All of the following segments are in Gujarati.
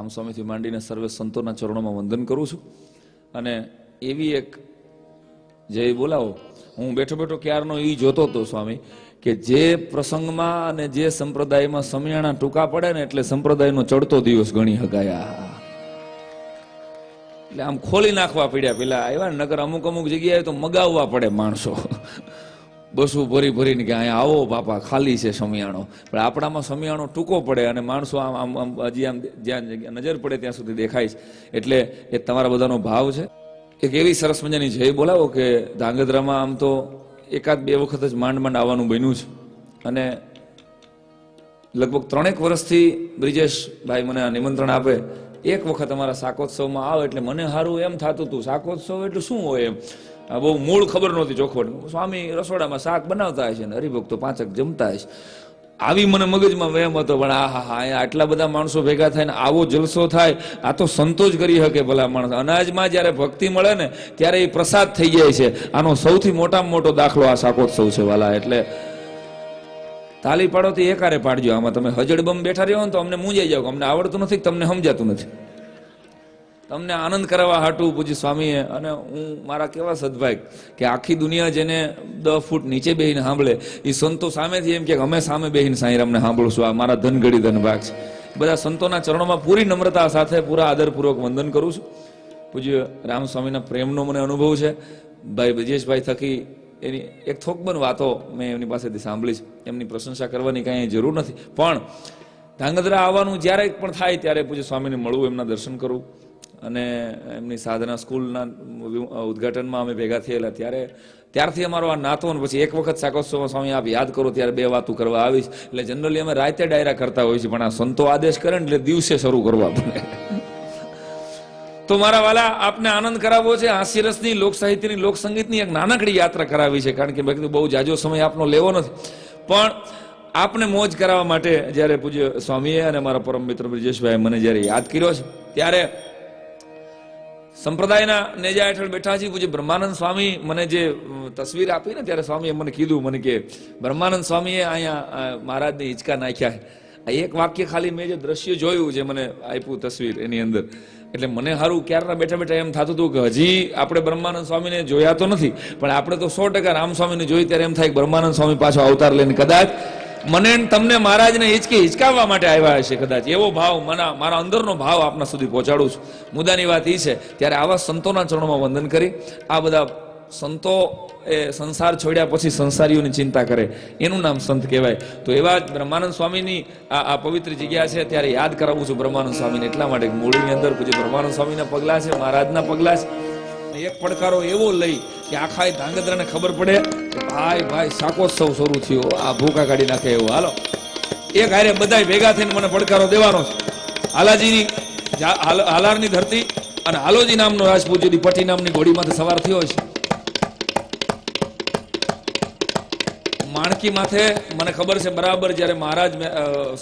રામસ્વામીથી માંડીને સર્વે સંતોના ચરણોમાં વંદન કરું છું. અને એવી એક જય બોલાવો, હું બેઠો બેઠો ક્યારનો એ જોતો હતો સ્વામી કે જે પ્રસંગમાં અને જે સંપ્રદાયમાં સમિયાણા ટૂંકા પડે ને એટલે સંપ્રદાયનો ચડતો દિવસ ગણી હકાયા. એટલે આમ ખોલી નાખવા પડ્યા પેલા આવ્યા નગર. અમુક અમુક જગ્યાએ તો મગાવવા પડે માણસો, બસું ભરી ભરીને કે અહીંયા આવો બાપા ખાલી છે સમિયાણો. પણ આપણામાં સમિયાણો ટૂંકો પડે અને માણસો આમ આમ આમ હજી આમ જ્યાં નજર પડે ત્યાં સુધી દેખાય છે. એટલે એ તમારા બધાનો ભાવ છે. એક એવી સરસ મજાની જય બોલાવો કે ધાંગધ્રામાં આમ તો એકાદ બે વખત જ માંડ માંડ આવવાનું બન્યું છે. અને લગભગ 3 વર્ષથી બ્રિજેશભાઈ મને આ નિમંત્રણ આપે, એક વખત અમારા શાકોત્સવમાં આવે એટલે મને સારું એમ થતું હતું શાકોત્સવ એટલે શું હોય એમ. બહુ મૂળ ખબર નહોતી ચોખવટ. સ્વામી રસોડામાં શાક બનાવતા હશે ને હરિભક્તો 5 જમતા હશે, આવી મને મગજમાં વહેમ હતો. પણ હા અહીંયા આટલા બધા માણસો ભેગા થાય ને આવો જલસો થાય, આ તો સંતો જ કરી શકે ભલા માણસ. અનાજમાં જ્યારે ભક્તિ મળે ને ત્યારે એ પ્રસાદ થઈ જાય છે. આનો સૌથી મોટામાં મોટો દાખલો આ શાકોત્સવ છે વાલા. એટલે તાલી પાડો તો એકારે પાડજો. આમાં તમે હજડબમ બેઠા રહ્યો ને તો અમને મૂંઝાઈ જાવ, અમને આવડતું નથી, તમને સમજાતું નથી. તમને આનંદ કરાવવા હાટું પૂજી સ્વામીએ. અને હું મારા કેવા સદભાગ કે આખી દુનિયા જેને 10 ફૂટ નીચે બેહીને સાંભળે એ સંતો સામેથી એમ કે અમે સામે બેહીને સાંઈરામને સાંભળું છું. આ મારા ધનગડી ધનભાગ છે. બધા સંતોના ચરણોમાં પૂરી નમ્રતા સાથે પૂરા આદરપૂર્વક વંદન કરું છું. પૂજ્ય રામસ્વામીના પ્રેમનો મને અનુભવ છે. ભાઈ બ્રજેશભાઈ થકી એની એક થોકબન વાતો મેં એમની પાસેથી સાંભળી છે. એમની પ્રશંસા કરવાની કાંઈ જરૂર નથી. પણ ધાંગધ્રા આવવાનું જ્યારે પણ થાય ત્યારે પૂજ્ય સ્વામીને મળવું, એમના દર્શન કરવું. અને એમની સાધના સ્કૂલના ઉદ્ઘાટનમાં અમે ભેગા થયેલા ત્યારથી અમારો આ નાતો. પછી એક વખત શાકોત્સવમાં સ્વામી આપ યાદ કરો ત્યારે 2 વાતો કરવા આવીશ. એટલે જનરલી અમે રાતે ડાયરા કરતા હોઈએ છીએ, પણ આ સંતો આદેશ કરે ને એટલે દિવસે શરૂ કરવા પડે. તો મારા વાલા આપને આનંદ કરાવવો છે. હાસ્યરસની, લોક સાહિત્યની, લોક સંગીતની એક નાનકડી યાત્રા કરાવી છે. કારણ કે બહુ જાજો સમય આપનો લેવો નથી, પણ આપને મોજ કરાવવા માટે જ્યારે પૂજ્ય સ્વામીએ અને મારા પરમ મિત્ર બ્રજેશભાઈ મને જ્યારે યાદ કર્યો છે ત્યારે સંપ્રદાયના નેજા હેઠળ બેઠા છીએ. પૂજ્ય બ્રહ્માનંદ સ્વામી મને જે તસવીર આપી ને ત્યારે સ્વામીએ મને કીધું, મને કે બ્રહ્માનંદ સ્વામીએ અહીંયા મહારાજને હિંચકા નાખ્યા. એક વાક્ય ખાલી મેં જે દ્રશ્ય જોયું જે મને આપ્યું તસવીર એની અંદર, એટલે મને સારું ક્યારના બેઠા બેઠા એમ થતું હતું કે હજી આપણે બ્રહ્માનંદ સ્વામીને જોયા તો નથી, પણ આપણે તો 100% રામસ્વામીને જોઈ ત્યારે એમ થાય કે બ્રહ્માનંદ સ્વામી પાછો અવતાર લઈને કદાચ મને તમને મહારાજને હિચકાવવા માટે આવ્યા હશે. કદાચ એવો ભાવ મારા અંદરનો ભાવ આપના સુધી પહોંચાડું છું. મુદ્દાની વાત એ છે ત્યારે આવા સંતોના ચરણોમાં વંદન કરી. આ બધા સંતો એ સંસાર છોડ્યા પછી સંસારીઓની ચિંતા કરે એનું નામ સંત કહેવાય. તો એવા જ બ્રહ્માનંદ સ્વામીની આ પવિત્ર જગ્યા છે ત્યારે યાદ કરાવું છું બ્રહ્માનંદ સ્વામીને. એટલા માટે મૂળની અંદર પૂજ્ય બ્રહ્માનંદ સ્વામીના પગલા છે, મહારાજના પગલા છે. એક પડકારો એવો લઈ કે આખા ધાંગધ્રાને ખબર પડે ભાઈ શાકોત્સવ શરૂ થયો, આ ભૂકા કાઢી નાખે એવું. હાલો એક હારે બધા ભેગા થઈને મને પડકારો દેવાનો છે. હાલાજીની હાલારની ધરતી અને હાલોજી નામનો રાજપૂત જેથી પટી નામની ઘોડીમાંથી સવાર થયો છે. માણકી માથે મને ખબર છે બરાબર જ્યારે મહારાજ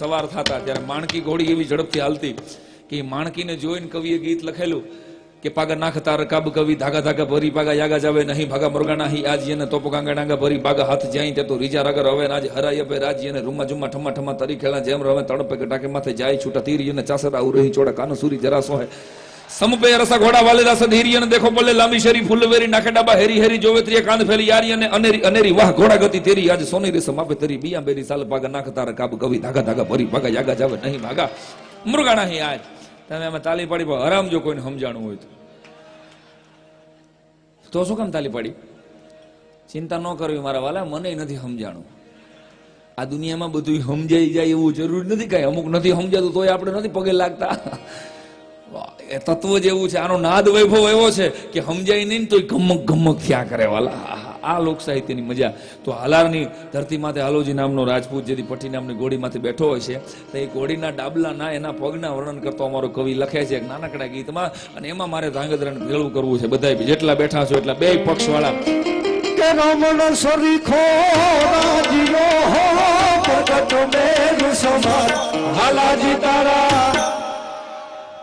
સવાર થતા ત્યારે માણકી ઘોડી એવી ઝડપથી હાલતી કે માણકીને જોઈને કવિએ ગીત લખેલું કે પાગા નાખતા રકાબ કવિ ધાગા ધાગા ભરી પાગા યાગા જાવે નહીં ભાગા મુરગા નાહી આજી અને તોપ ગાંગા ડાંગા ભરી પાગા હાથ જાય તે તો રીજા રગર હવે આજ હરાય બે રાજી અને રૂમા જુમા ઠમા ઠમા તરી ખેલા જેમ રવે તડપે ટાકે માથે જાય છૂટા તીરી અને ચાસરા ઉરહી ચોડા કાનો સુરી જરા સોહે સમપે રસા ઘોડા વાલે રસ ધીરી અને દેખો બોલે લાંબી શરી ફૂલવેરી નાખે ડાબા હેરી હેરી જોવે ત્રિય કાંદ ફેરી યારી અને અનેરી અનેરી વાહ ઘોડા ગતિ તેરી આજ સોની રે સમાપે તરી બિયા બેરી સાલ પાગા નાખતા રકાબ કવિ ધાગા ધાગા ભરી પાગા યાગા જાવે નહીં ભાગા મુરગા નાહી આજ. તમે આમાં તાલી પાડી હરામ જો કોઈને સમજાણું હોય તો શું કામ તાલી પાડી? ચિંતા ન કરવી મારા વાલા, મને નથી સમજાણું. આ દુનિયામાં બધું સમજાઈ જાય એવું જરૂરી નથી. કઈ અમુક નથી સમજાતું તોય આપણે નથી પગે લાગતા. એ તત્વ જેવું છે. આનો નાદ વૈભવ એવો છે કે સમજાય નહીં તોય ગમક ગમક થયા કરે વાલા. આ લોક સાહિત્યની મજા. તો હાલારની ધરતી માથે હાલોજી નામનો રાજપૂત જેથી પટ્ટી નામની ઘોડીમાંથી બેઠો હોય છે તો એ ઘોડીના ડાબલા ના એના પગના વર્ણન કરતો અમારો કવિ લખે છે એક નાનકડા ગીતમાં. અને એમાં મારે ધાંગધ્રાને ભેળું કરવું છે. બધા જેટલા બેઠા છો એટલા બે પક્ષ વાળા હાલાજી તારા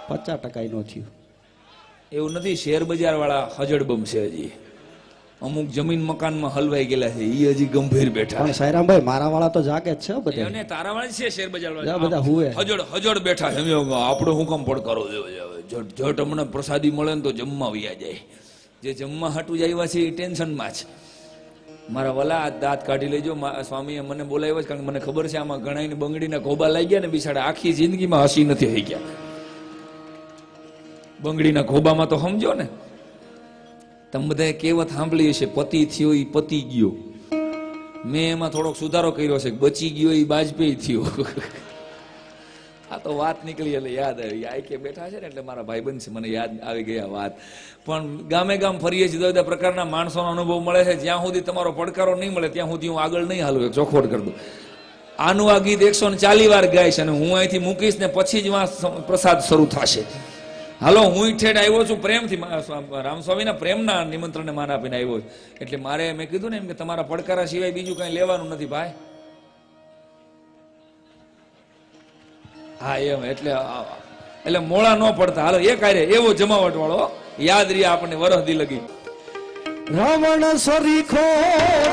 50% નો થયું એવું નથી. શેર બજાર વાળા હજડબમ છે હજી. અમુક જમીન મકાનમાં હલવાઈ ગયેલા છે એ હજી ગંભીર બેઠા પણ સાયરામભાઈ મારા વાળા તો જાગે જ છે બધા. અને તારા વાળા છે શેર બજાર બધા બધા હુએ. હજડ બેઠા છે આપણે હું કામ પડકારો દેવો જટ હમણાં પ્રસાદી મળે ને તો જમવા વ્યા જાય. જે જમવા હાટું જાય છે એ ટેન્શનમાં છે. મારા વલા આ દાંત કાઢી લેજો. સ્વામીએ મને બોલાવ્યો છે કારણ કે મને ખબર છે આમાં ઘણા બંગડીના ખોબા લાગી ગયા ને બિચારા આખી જિંદગીમાં હસી નથી થઈ ગયા. બંગડીના ખોબામાં તો સમજો ને. તમે બધાએ કહેવત સાંભળી હશે, પતિ થયો એ પતિ ગયો. મેં એમાં થોડોક સુધારો કર્યો છે, બચી ગયો એ બાજપેયી થયો. આ તો વાત નીકળી એટલે યાદ આવી. આ કે બેઠા છે ને એટલે મારા ભાઈબંધ છે, મને યાદ આવી ગયા વાત. પણ ગામે ગામ ફરીએ જુદા જુદા પ્રકારના માણસોનો અનુભવ મળે છે. જ્યાં સુધી તમારો પડકારો નહીં મળે ત્યાં સુધી હું આગળ નહીં હાલું. ચોખવટ કરી દઉં. આનું આ ગીત 140 વાર ગાઈશ અને હું અહીંથી મૂકીશ ને પછી જ પ્રસાદ શરૂ થશે. હાલો, હું ઠેઠ આવ્યો છું પ્રેમથી, રામસ્વામીના પ્રેમના નિમંત્રણને માન આપીને આવ્યો છું. એટલે મારે મેં કીધું ને એમ કે તમારા પડકારા સિવાય બીજું કઈ લેવાનું નથી ભાઈ. હા એમ એટલે મોળા ન પડતા. હાલો એક આરે એવો જમાવટ વાળો યાદ રહ્યા આપણને વરહદી લગી. રાવણ સરીખો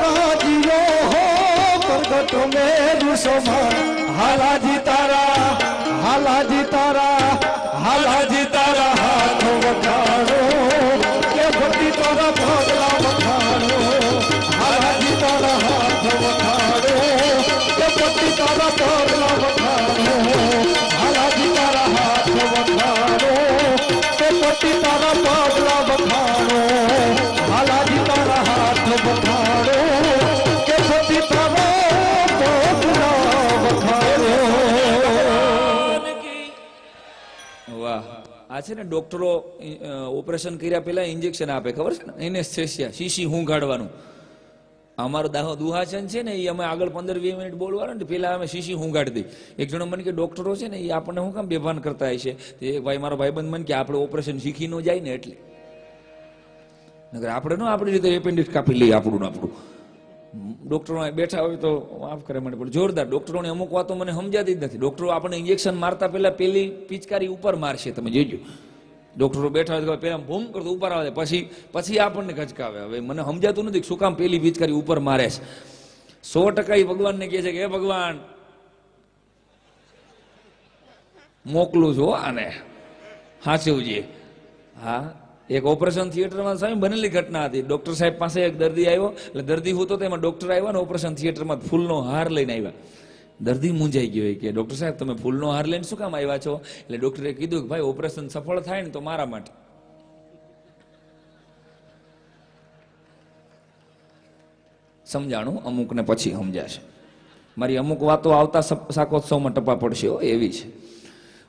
રાજીલો હો પ્રગટ મેરુ સમાન. હાલાજી તારા હાલાજી તારા હાલાજી તારા હાથ વખાણો કે ભક્તિ તારા ભાગલા વખાણો. હાલાજી તારા હાથ વખાણો કે ભક્તિ તારા ભાગલા વખાણો. હાલાજી તારા હાથ વખાણો કે ભક્તિ તારા ભાગલા વખાણો. હાલાજી તારા હાથ વખાણો કે ભક્તિ તારા ભાગલા વખાણો. વાહ. આ છે ને ડોક્ટરો ઓપરેશન કર્યા પહેલા ઇન્જેક્શન આપે, ખબર છે ને, એનેસ્થેસિયા, શીશી હું ગાડવાનું. અમારો દુહાચન છે ને એ અમે આગળ 15-20 મિનિટ બોલવાનું ને પેલા અમે શીશી હું ગાડી દઈ. એક જણો મને કે ડોક્ટરો છે ને એ આપણને હું કામ બેભાન કરતા હોય છે. એક ભાઈ મારો ભાઈબંધ મને કે આપણે ઓપરેશન શીખી ન જાય ને એટલે. નકર આપણે ન આપણી રીતે એપેન્ડિક્સ કાપી લઈએ આપણું. ડોક્ટરો બેઠા હોય તો માફ કરે મને, પણ જોરદાર ડોક્ટરોની અમુક વાતો મને સમજાતી જ નથી. ડોક્ટરો આપણને ઇન્જેક્શન મારતા પહેલા પેલી પિચકારી ઉપર મારશે, તમે જોજો. ડોક્ટરો બેઠા હોય પેલા ભૂમ કરતો ઉપર આવે, પછી આપણને ખચકાવે. હવે મને સમજાતું નથી શું કામ પેલી પિચકારી ઉપર મારે છે. 100% એ ભગવાનને કહે છે કે હે ભગવાન મોકલું છું આને, હાચવજે. હા, એક ઓપરેશન થિયેટરમાં સાહેબ બનેલી ઘટના હતી. ડોક્ટર સાહેબ પાસે એક દર્દી આવ્યો, એટલે દર્દી હતો તેમાં ડોક્ટર આવ્યા ને ઓપરેશન થિયેટરમાં ફૂલનો હાર લઈને આવ્યા. દર્દી મૂંઝાઈ ગયો કે ડોક્ટર સાહેબ તમે ફૂલનો હાર લઈને શું કામ આવ્યા છો? એટલે ડોક્ટરે કીધું કે ભાઈ ઓપરેશન સફળ થાય ને તો મારા માટે. સમજાણું અમુકને પછી સમજાશે. મારી અમુક વાતો આવતા શાકોત્સવમાં ટપા પડશે એવી છે.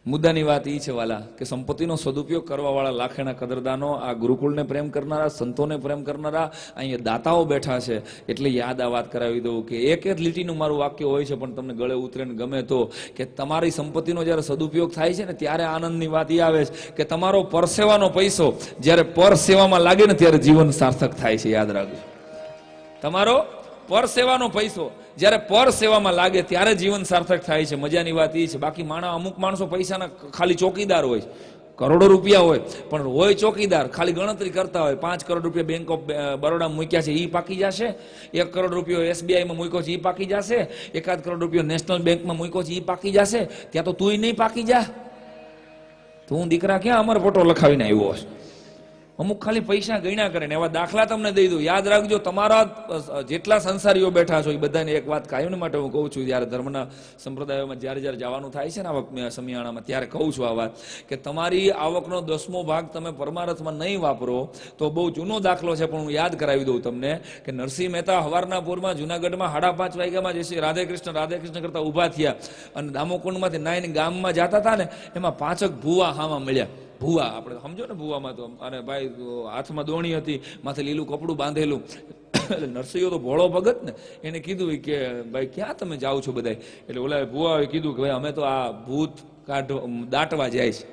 મુદ્દાની વાત એ છે વાલા કે સંપત્તિનો સદુપયોગ કરવાવાળા લાખેના કદરદાનો, આ ગુરુકુળને પ્રેમ કરનારા, સંતોને પ્રેમ કરનારા અહીંયા દાતાઓ બેઠા છે. એટલે યાદ આ વાત કરાવી દઉં કે એક લીટીનું મારું વાક્ય હોય છે પણ તમને ગળે ઉતરે ને ગમે તો, કે તમારી સંપત્તિનો જ્યારે સદુપયોગ થાય છે ને ત્યારે આનંદની વાત એ આવે છે કે તમારો પરસેવાનો પૈસો જ્યારે પરસેવામાં લાગે ને ત્યારે જીવન સાર્થક થાય છે. યાદ રાખજો, તમારો પરસેવાનો પૈસો જ્યારે પર સેવામાં લાગે ત્યારે જીવન સાર્થક થાય છે. મજાની વાત એ છે. બાકી અમુક માણસો પૈસાના ખાલી ચોકીદાર હોય, કરોડો રૂપિયા હોય પણ હોય ચોકીદાર, ખાલી ગણતરી કરતા હોય. 5 કરોડ રૂપિયા બેંક ઓફ બરોડા મૂક્યા છે એ પાકી જશે, 1 કરોડ રૂપિયો SBIમાં મૂક્યો છે એ પાકી જશે, 1 કરોડ રૂપિયો નેશનલ બેંકમાં મૂક્યો છે એ પાકી જશે. ત્યાં તો તુંય નહીં પાકી જા. તું દીકરા ક્યાં અમર ફોટો લખાવીને આવ્યો હશે. અમુક ખાલી પૈસા ગણ્યા કરે ને એવા દાખલા તમને દઈ દઉં. યાદ રાખજો, તમારા જેટલા સંસારીઓ બેઠા છો એ બધાને એક વાત કાયમ માટે હું કહું છું. જ્યારે ધર્મના સંપ્રદાયોમાં જ્યારે જવાનું થાય છે ને આવક સમિયાણામાં, ત્યારે કહું છું આ વાત કે તમારી આવકનો 10મો ભાગ તમે પરમારથમાં નહીં વાપરો તો બહુ જૂનો દાખલો છે પણ હું યાદ કરાવી દઉં તમને કે નરસિંહ મહેતા હવારના પૂરમાં જુનાગઢમાં 5:30 વાગ્યામાં જે રાધે કૃષ્ણ કરતા ઊભા થયા અને દામોકુંડમાંથી નાઈને ગામમાં જતા હતા ને, એમાં 5 ભૂવા હામાં મળ્યા. ભૂવા આપણે સમજો ને, ભૂવામાં તો અને ભાઈ હાથમાં દોણી હતી, માથે લીલું કપડું બાંધેલું. એટલે નરસિંહો તો ભોળો ભગત ને, એને કીધું કે ભાઈ ક્યાં તમે જાઓ છો બધા? એટલે ઓલા ભૂવાએ કીધું કે ભાઈ અમે તો આ ભૂત દાટવા જાય છે.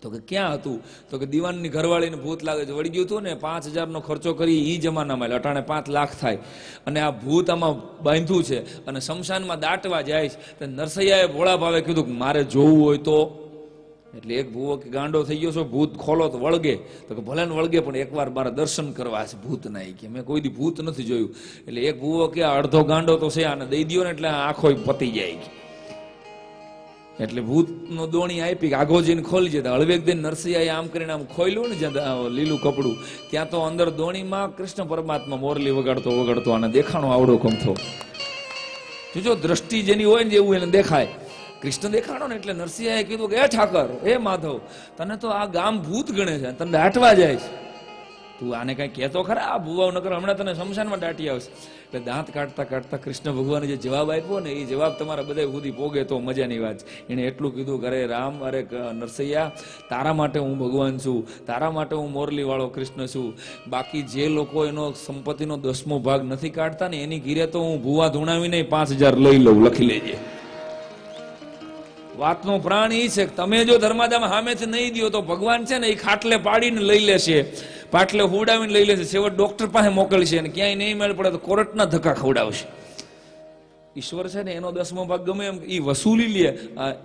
તો કે ક્યાં હતું? તો કે દીવાનની ઘરવાળીને ભૂત લાગે છે, વળી ગયું હતું ને 5000નો ખર્ચો કરી એ જમાનામાં, એટલે 5 લાખ થાય અને આ ભૂત આમાં બાંધ્યું છે અને શમશાનમાં દાટવા જાય છે. નરસૈયાએ ભોળા ભાવે કીધું કે મારે જોવું હોય તો એટલે એક ભૂવો કે ગાંડો થઈ ગયો છો, ભૂત ખોલો તો વળગે. તો કે ભલે ને વળગે, પણ એકવાર મારા દર્શન કરવા છે ભૂત ના. કે મેં કોઈ દી ભૂત નથી જોયું. એટલે એક ભૂવો કે અડધો ગાંડો તો છે, આને દઈ દો ને એટલે આંખો પતી જાય. એટલે ભૂતનો દોણી આપી, આગો જઈને ખોલી જતા. હળવેક દિન નરસિંહાએ આમ કરીને આમ ખોલ્યું ને જ્યાં લીલું કપડું, ત્યાં તો અંદર દોણીમાં કૃષ્ણ પરમાત્મા મોરલી વગાડતો વગાડતો આને દેખાણો આવડો કમથો. જો દ્રષ્ટિ જેની હોય ને એવું એને દેખાય. કૃષ્ણ દેખાડો ને એટલે નરસિંહાએ કીધું કે એ ઠાકર, એ માધવ, તને તો આ ગામ ભૂત ગણે છે, તને દાટવા જાય છે. તું આને કઈ કહેતો ખરા? આ ભૂવા નકર હમણાં તને શમશાનમાં દાટી આવશે. એટલે દાંત કાઢતા કાઢતા કૃષ્ણ ભગવાને જે જવાબ આપ્યો ને, એ જવાબ તમારા બધા સુધી પોગે તો મજાની વાત છે. એને એટલું કીધું કે અરે રામ, અરે નરસૈયા, તારા માટે હું ભગવાન છું, તારા માટે હું મોરલી વાળો કૃષ્ણ છું. બાકી જે લોકો એનો સંપત્તિનો 10મો ભાગ નથી કાઢતા ને, એની ઘીરે તો હું ભૂવા ધૂણાવીને 5000 લઈ લઉં, લખી લેજે. વાતનો પ્રાણ એ છે કે તમે જો ધર્માદામ સામેથી નહીં દો તો ભગવાન છે ને એ ખાટલે પાડીને લઈ લેશે, પાટલે હુડાવીને લઈ લેશે, છેવટ ડોક્ટર પાસે મોકલશે, અને ક્યાંય નહીં મેળ પડે તો કોર્ટના ધક્કા ખવડાવશે. ઈશ્વર છે ને એનો 10મો ભાગ ગમે એમ એ વસૂલી લે,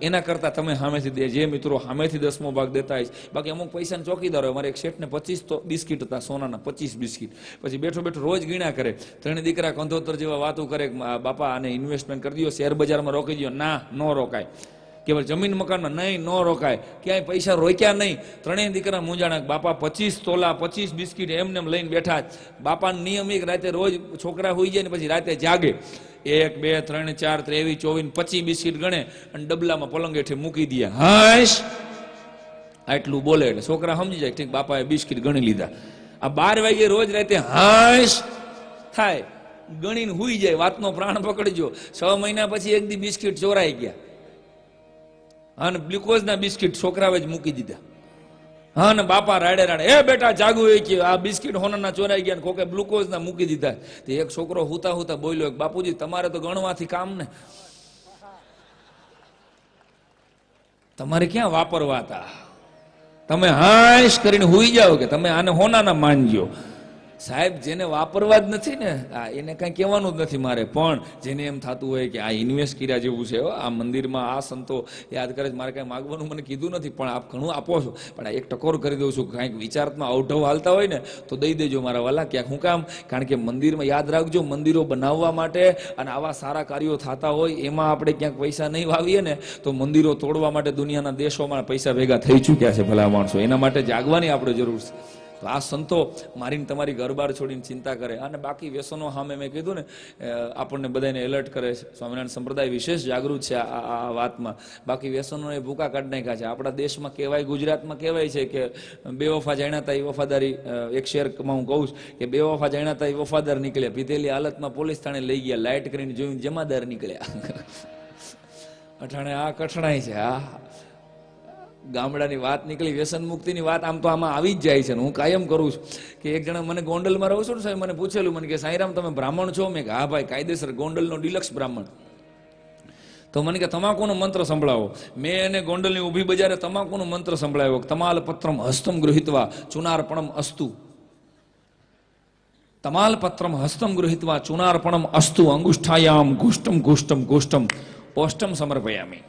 એના કરતા તમે સામેથી દે. જે મિત્રો સામેથી 10મો ભાગ દેતા હોય, બાકી અમુક પૈસા ચોકીદાર હોય. મારે એક શેઠને 25 તો બિસ્કીટ હતા, સોનાના 25 બિસ્કીટ. પછી બેઠો બેઠો રોજ ગીણા કરે. 3 દીકરા કંધોતર જેવા વાતો કરે, બાપા આને ઇન્વેસ્ટમેન્ટ કરી દો, શેર બજારમાં રોકી દો. ના, નો રોકાય. કેવળ જમીન મકાનમાં નહીં, નો રોકાય. ક્યાંય પૈસા રોક્યા નહીં. 3 દીકરા મૂંઝાણા. બાપા 25 તોલા 25 બિસ્કીટ એમને લઈને બેઠા. બાપાનો નિયમ એક, રાતે રોજ છોકરા હોઈ જાય ને પછી રાતે જાગે, 1 2 3 4 23 24 25 બિસ્કીટ ગણે અને ડબલામાં પલંગ હેઠે મૂકી દે. હાશ, આટલું બોલે એટલે છોકરા સમજી જાય, ઠીક બાપાએ બિસ્કીટ ગણી લીધા. આ 12 વાગે રોજ રાતે હાશ થાય, ગણીને હુઈ જાય. વાતનો પ્રાણ પકડજો. 6 મહિના પછી એક દી બિસ્કીટ ચોરાઈ ગયા, અને ગ્લુકોઝના બિસ્કીટ છોકરાએ જ મૂકી દીધા. હા ને બાપા રાડે રાડે, એ બેટા જાગુ, એ કે આ બિસ્કીટ હોનાના ચોરાઈ ગયા, કોકે ગ્લુકોઝના મૂકી દીધા. તે એક છોકરો હુતા હુતા બોલ્યો, બાપુજી તમારે તો ગણવાથી કામ ને, તમારે ક્યાં વાપરવા હતા? તમે હાશ કરીને હુઈ જાઓ કે તમે આને હોનાના માનજો. સાહેબ, જેને વાપરવા જ નથી ને એને કઈ કહેવાનું જ નથી મારે. પણ જેને એમ થતું હોય કે આ ઇન્વેસ્ટ કર્યા જેવું છે, આ મંદિરમાં આ સંતો યાદ કરે છે, મારે કઈ માગવાનું મને કીધું નથી, પણ આપ ઘણું આપો છો, પણ એક ટકોર કરી દઉં છું. કાંઈક વિચારમાં અવઢવ હાલતા હોય ને તો દઈ દેજો મારા વાલા. ક્યાંક હું કામ? કારણ કે મંદિરમાં યાદ રાખજો, મંદિરો બનાવવા માટે અને આવા સારા કાર્યો થતા હોય એમાં આપણે ક્યાંક પૈસા નહીં વાવીએ ને તો મંદિરો તોડવા માટે દુનિયાના દેશોમાં પૈસા ભેગા થઈ ચૂક્યા છે ભલા માણસો. એના માટે જાગવાની આપણે જરૂર છે. તો આ સંતો મારીને તમારી ઘરબાર છોડીને ચિંતા કરે. અને બાકી વ્યસનો સામે મેં કીધું ને, આપણને બધાને એલર્ટ કરે છે. સ્વામિનારાયણ સંપ્રદાય વિશેષ જાગૃત છે આ વાતમાં. બાકી વ્યસનોને ભૂકા કાઢી નાખ્યા છે. આપણા દેશમાં કહેવાય, ગુજરાતમાં કહેવાય છે કે બેવફા જાણ્યાતા એ વફાદારી. એક શેરમાં હું કહું છું કે બેવફા જાણ્યાતા એ વફાદાર નીકળ્યા, પીધેલી હાલતમાં પોલીસ થાણે લઈ ગયા, લાઇટ કરીને જોઈને જમાદાર નીકળ્યા. અઠાણે આ કઠણાઈ છે. આ ગામડાની વાત નીકળી, વ્યસન મુક્તિની વાત આમ તો આમાં આવી જ જાય છે. હું કાયમ કરું છું કે એક જણા મને ગોંડલમાં રહું છું ને સાહેબ, મને પૂછેલું, મને કે સાંઈરામ તમે બ્રાહ્મણ છો? મેં કે હા ભાઈ, કાયદેસર ગોંડલનો ડિલક્સ બ્રાહ્મણ. તો મને કે તમાકુનો મંત્ર સંભળાવો. મેં એને ગોંડલની ઊભી બજારે તમાકુનો મંત્ર સંભળાવ્યો. તમાલ પત્રમ હસ્તમ ગૃહિત્વા ચુનાર્પણમ અસ્તુ. તમાલ પત્રમ હસ્તમ ગૃહિત્વા ચુનાર્પણમ અસ્તુ અંગુષ્ઠાયામ ઘુષ્ટમ ઘુષ્ટમ ઘુષ્ટમ ઓષ્ટમ સમર્પયામી.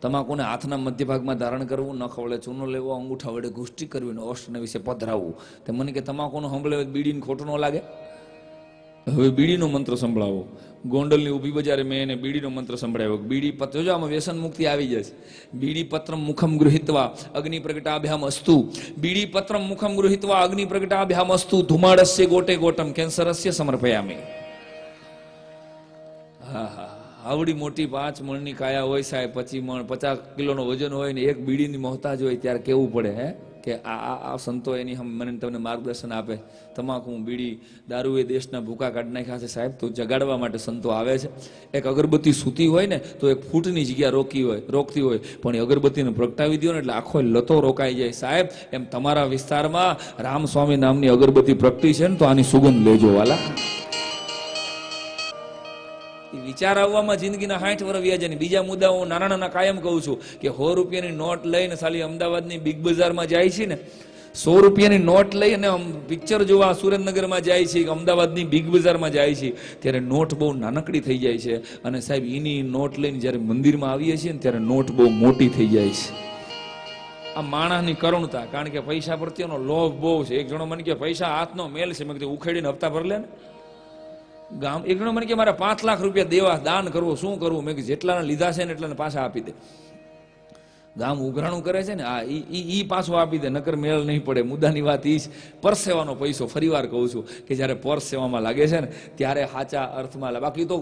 તમાકુને હાથના મધ્ય ભાગમાં ધારણ કરવું, નખ વડે ચૂનો લેવો, અંગૂઠા વડે ઘુષ્ટી કરવી અને ઓષ્ટને વિશે પધરાવવું. તે મને કે તમાકુનો સંભળાવે બીડીને ખોટું ન લાગે? હવે બીડીનો મંત્ર સંભળાવો. ગોંડલની ઊભી બજારે મેં એને બીડીનો મંત્ર સંભળાવ્યો. બીડી પત્ર, જો આમાં વ્યસન મુક્તિ આવી જશે. બીડી પત્રમ મુખમ ગૃહિત્વા અગ્નિ પ્રગટાભ્યામ અસ્તુ. બીડી પત્રમ મુખમ ગૃહિત્વા અગ્નિ પ્રગટાભ્યામ અસ્તુ ધુમાડસ્ય ગોટે ગોટમ કેન્સરસ્ય સમર્પયામી. હા હા, આવડી મોટી 5 મણની કાયા હોય સાહેબ, 25 મણ 50 કિલોનો વજન હોય ને એક બીડીની મોહતાજ હોય, ત્યારે કેવું પડે હે કે આ સંતો એની મને તમને માર્ગદર્શન આપે. તમાકુ, બીડી, દારૂ એ દેશના ભૂકા કાઢી નાખ્યા છે સાહેબ. તો જગાડવા માટે સંતો આવે છે. એક અગરબત્તી સૂતી હોય ને તો 1 ફૂટની જગ્યા રોકતી હોય, પણ એ અગરબત્તીને પ્રગટાવી દો ને એટલે આખો લતો રોકાઈ જાય સાહેબ. એમ તમારા વિસ્તારમાં રામસ્વામી નામની અગરબત્તી પ્રગટી છે ને તો આની સુગંધ લેજો વાલા. વિચાર આવવામાં જિંદગીના 60 વર્ષ વ્યા જાય. બીજા મુદ્દા હું નાના કાયમ કહું છું કે 100 રૂપિયાની નોટ લઈને ખાલી અમદાવાદની બિગ બજારમાં જાય છે ને, ₹100 નોટ લઈ અને પિક્ચર જોવા સુરેન્દ્રનગરમાં જાય છે, અમદાવાદની બિગ બજારમાં જાય છે, ત્યારે નોટ બહુ નાનકડી થઈ જાય છે. અને સાહેબ એની નોટ લઈને જ્યારે મંદિરમાં આવીએ છીએ ને ત્યારે નોટ બહુ મોટી થઈ જાય છે. આ માણસની કરુણતા, કારણ કે પૈસા પ્રત્યેનો લોભ બહુ છે. એક જણો મને કે પૈસા હાથનો મેલ છે. મેં કીધું ઉખેડીને હપ્તા ભર લે ને. એક જણો મને કે મારે 5 લાખ રૂપિયા દેવા, દાન કરવું, શું કરવું? મેં કીધું જેટલાને લીધા છે ને એટલાને પાછા આપી દે. ગામ ઉઘરાણું કરે છે ને આ ઈ પાછો આપી દે, નકર મેળ નહીં પડે. મુદ્દાની વાત ઈ જ. પરસેવાનો પૈસો, ફરીવાર કહું છું કે જ્યારે પરસેવામાં લાગે છે ને ત્યારે સાચા અર્થમાં. બાકી તો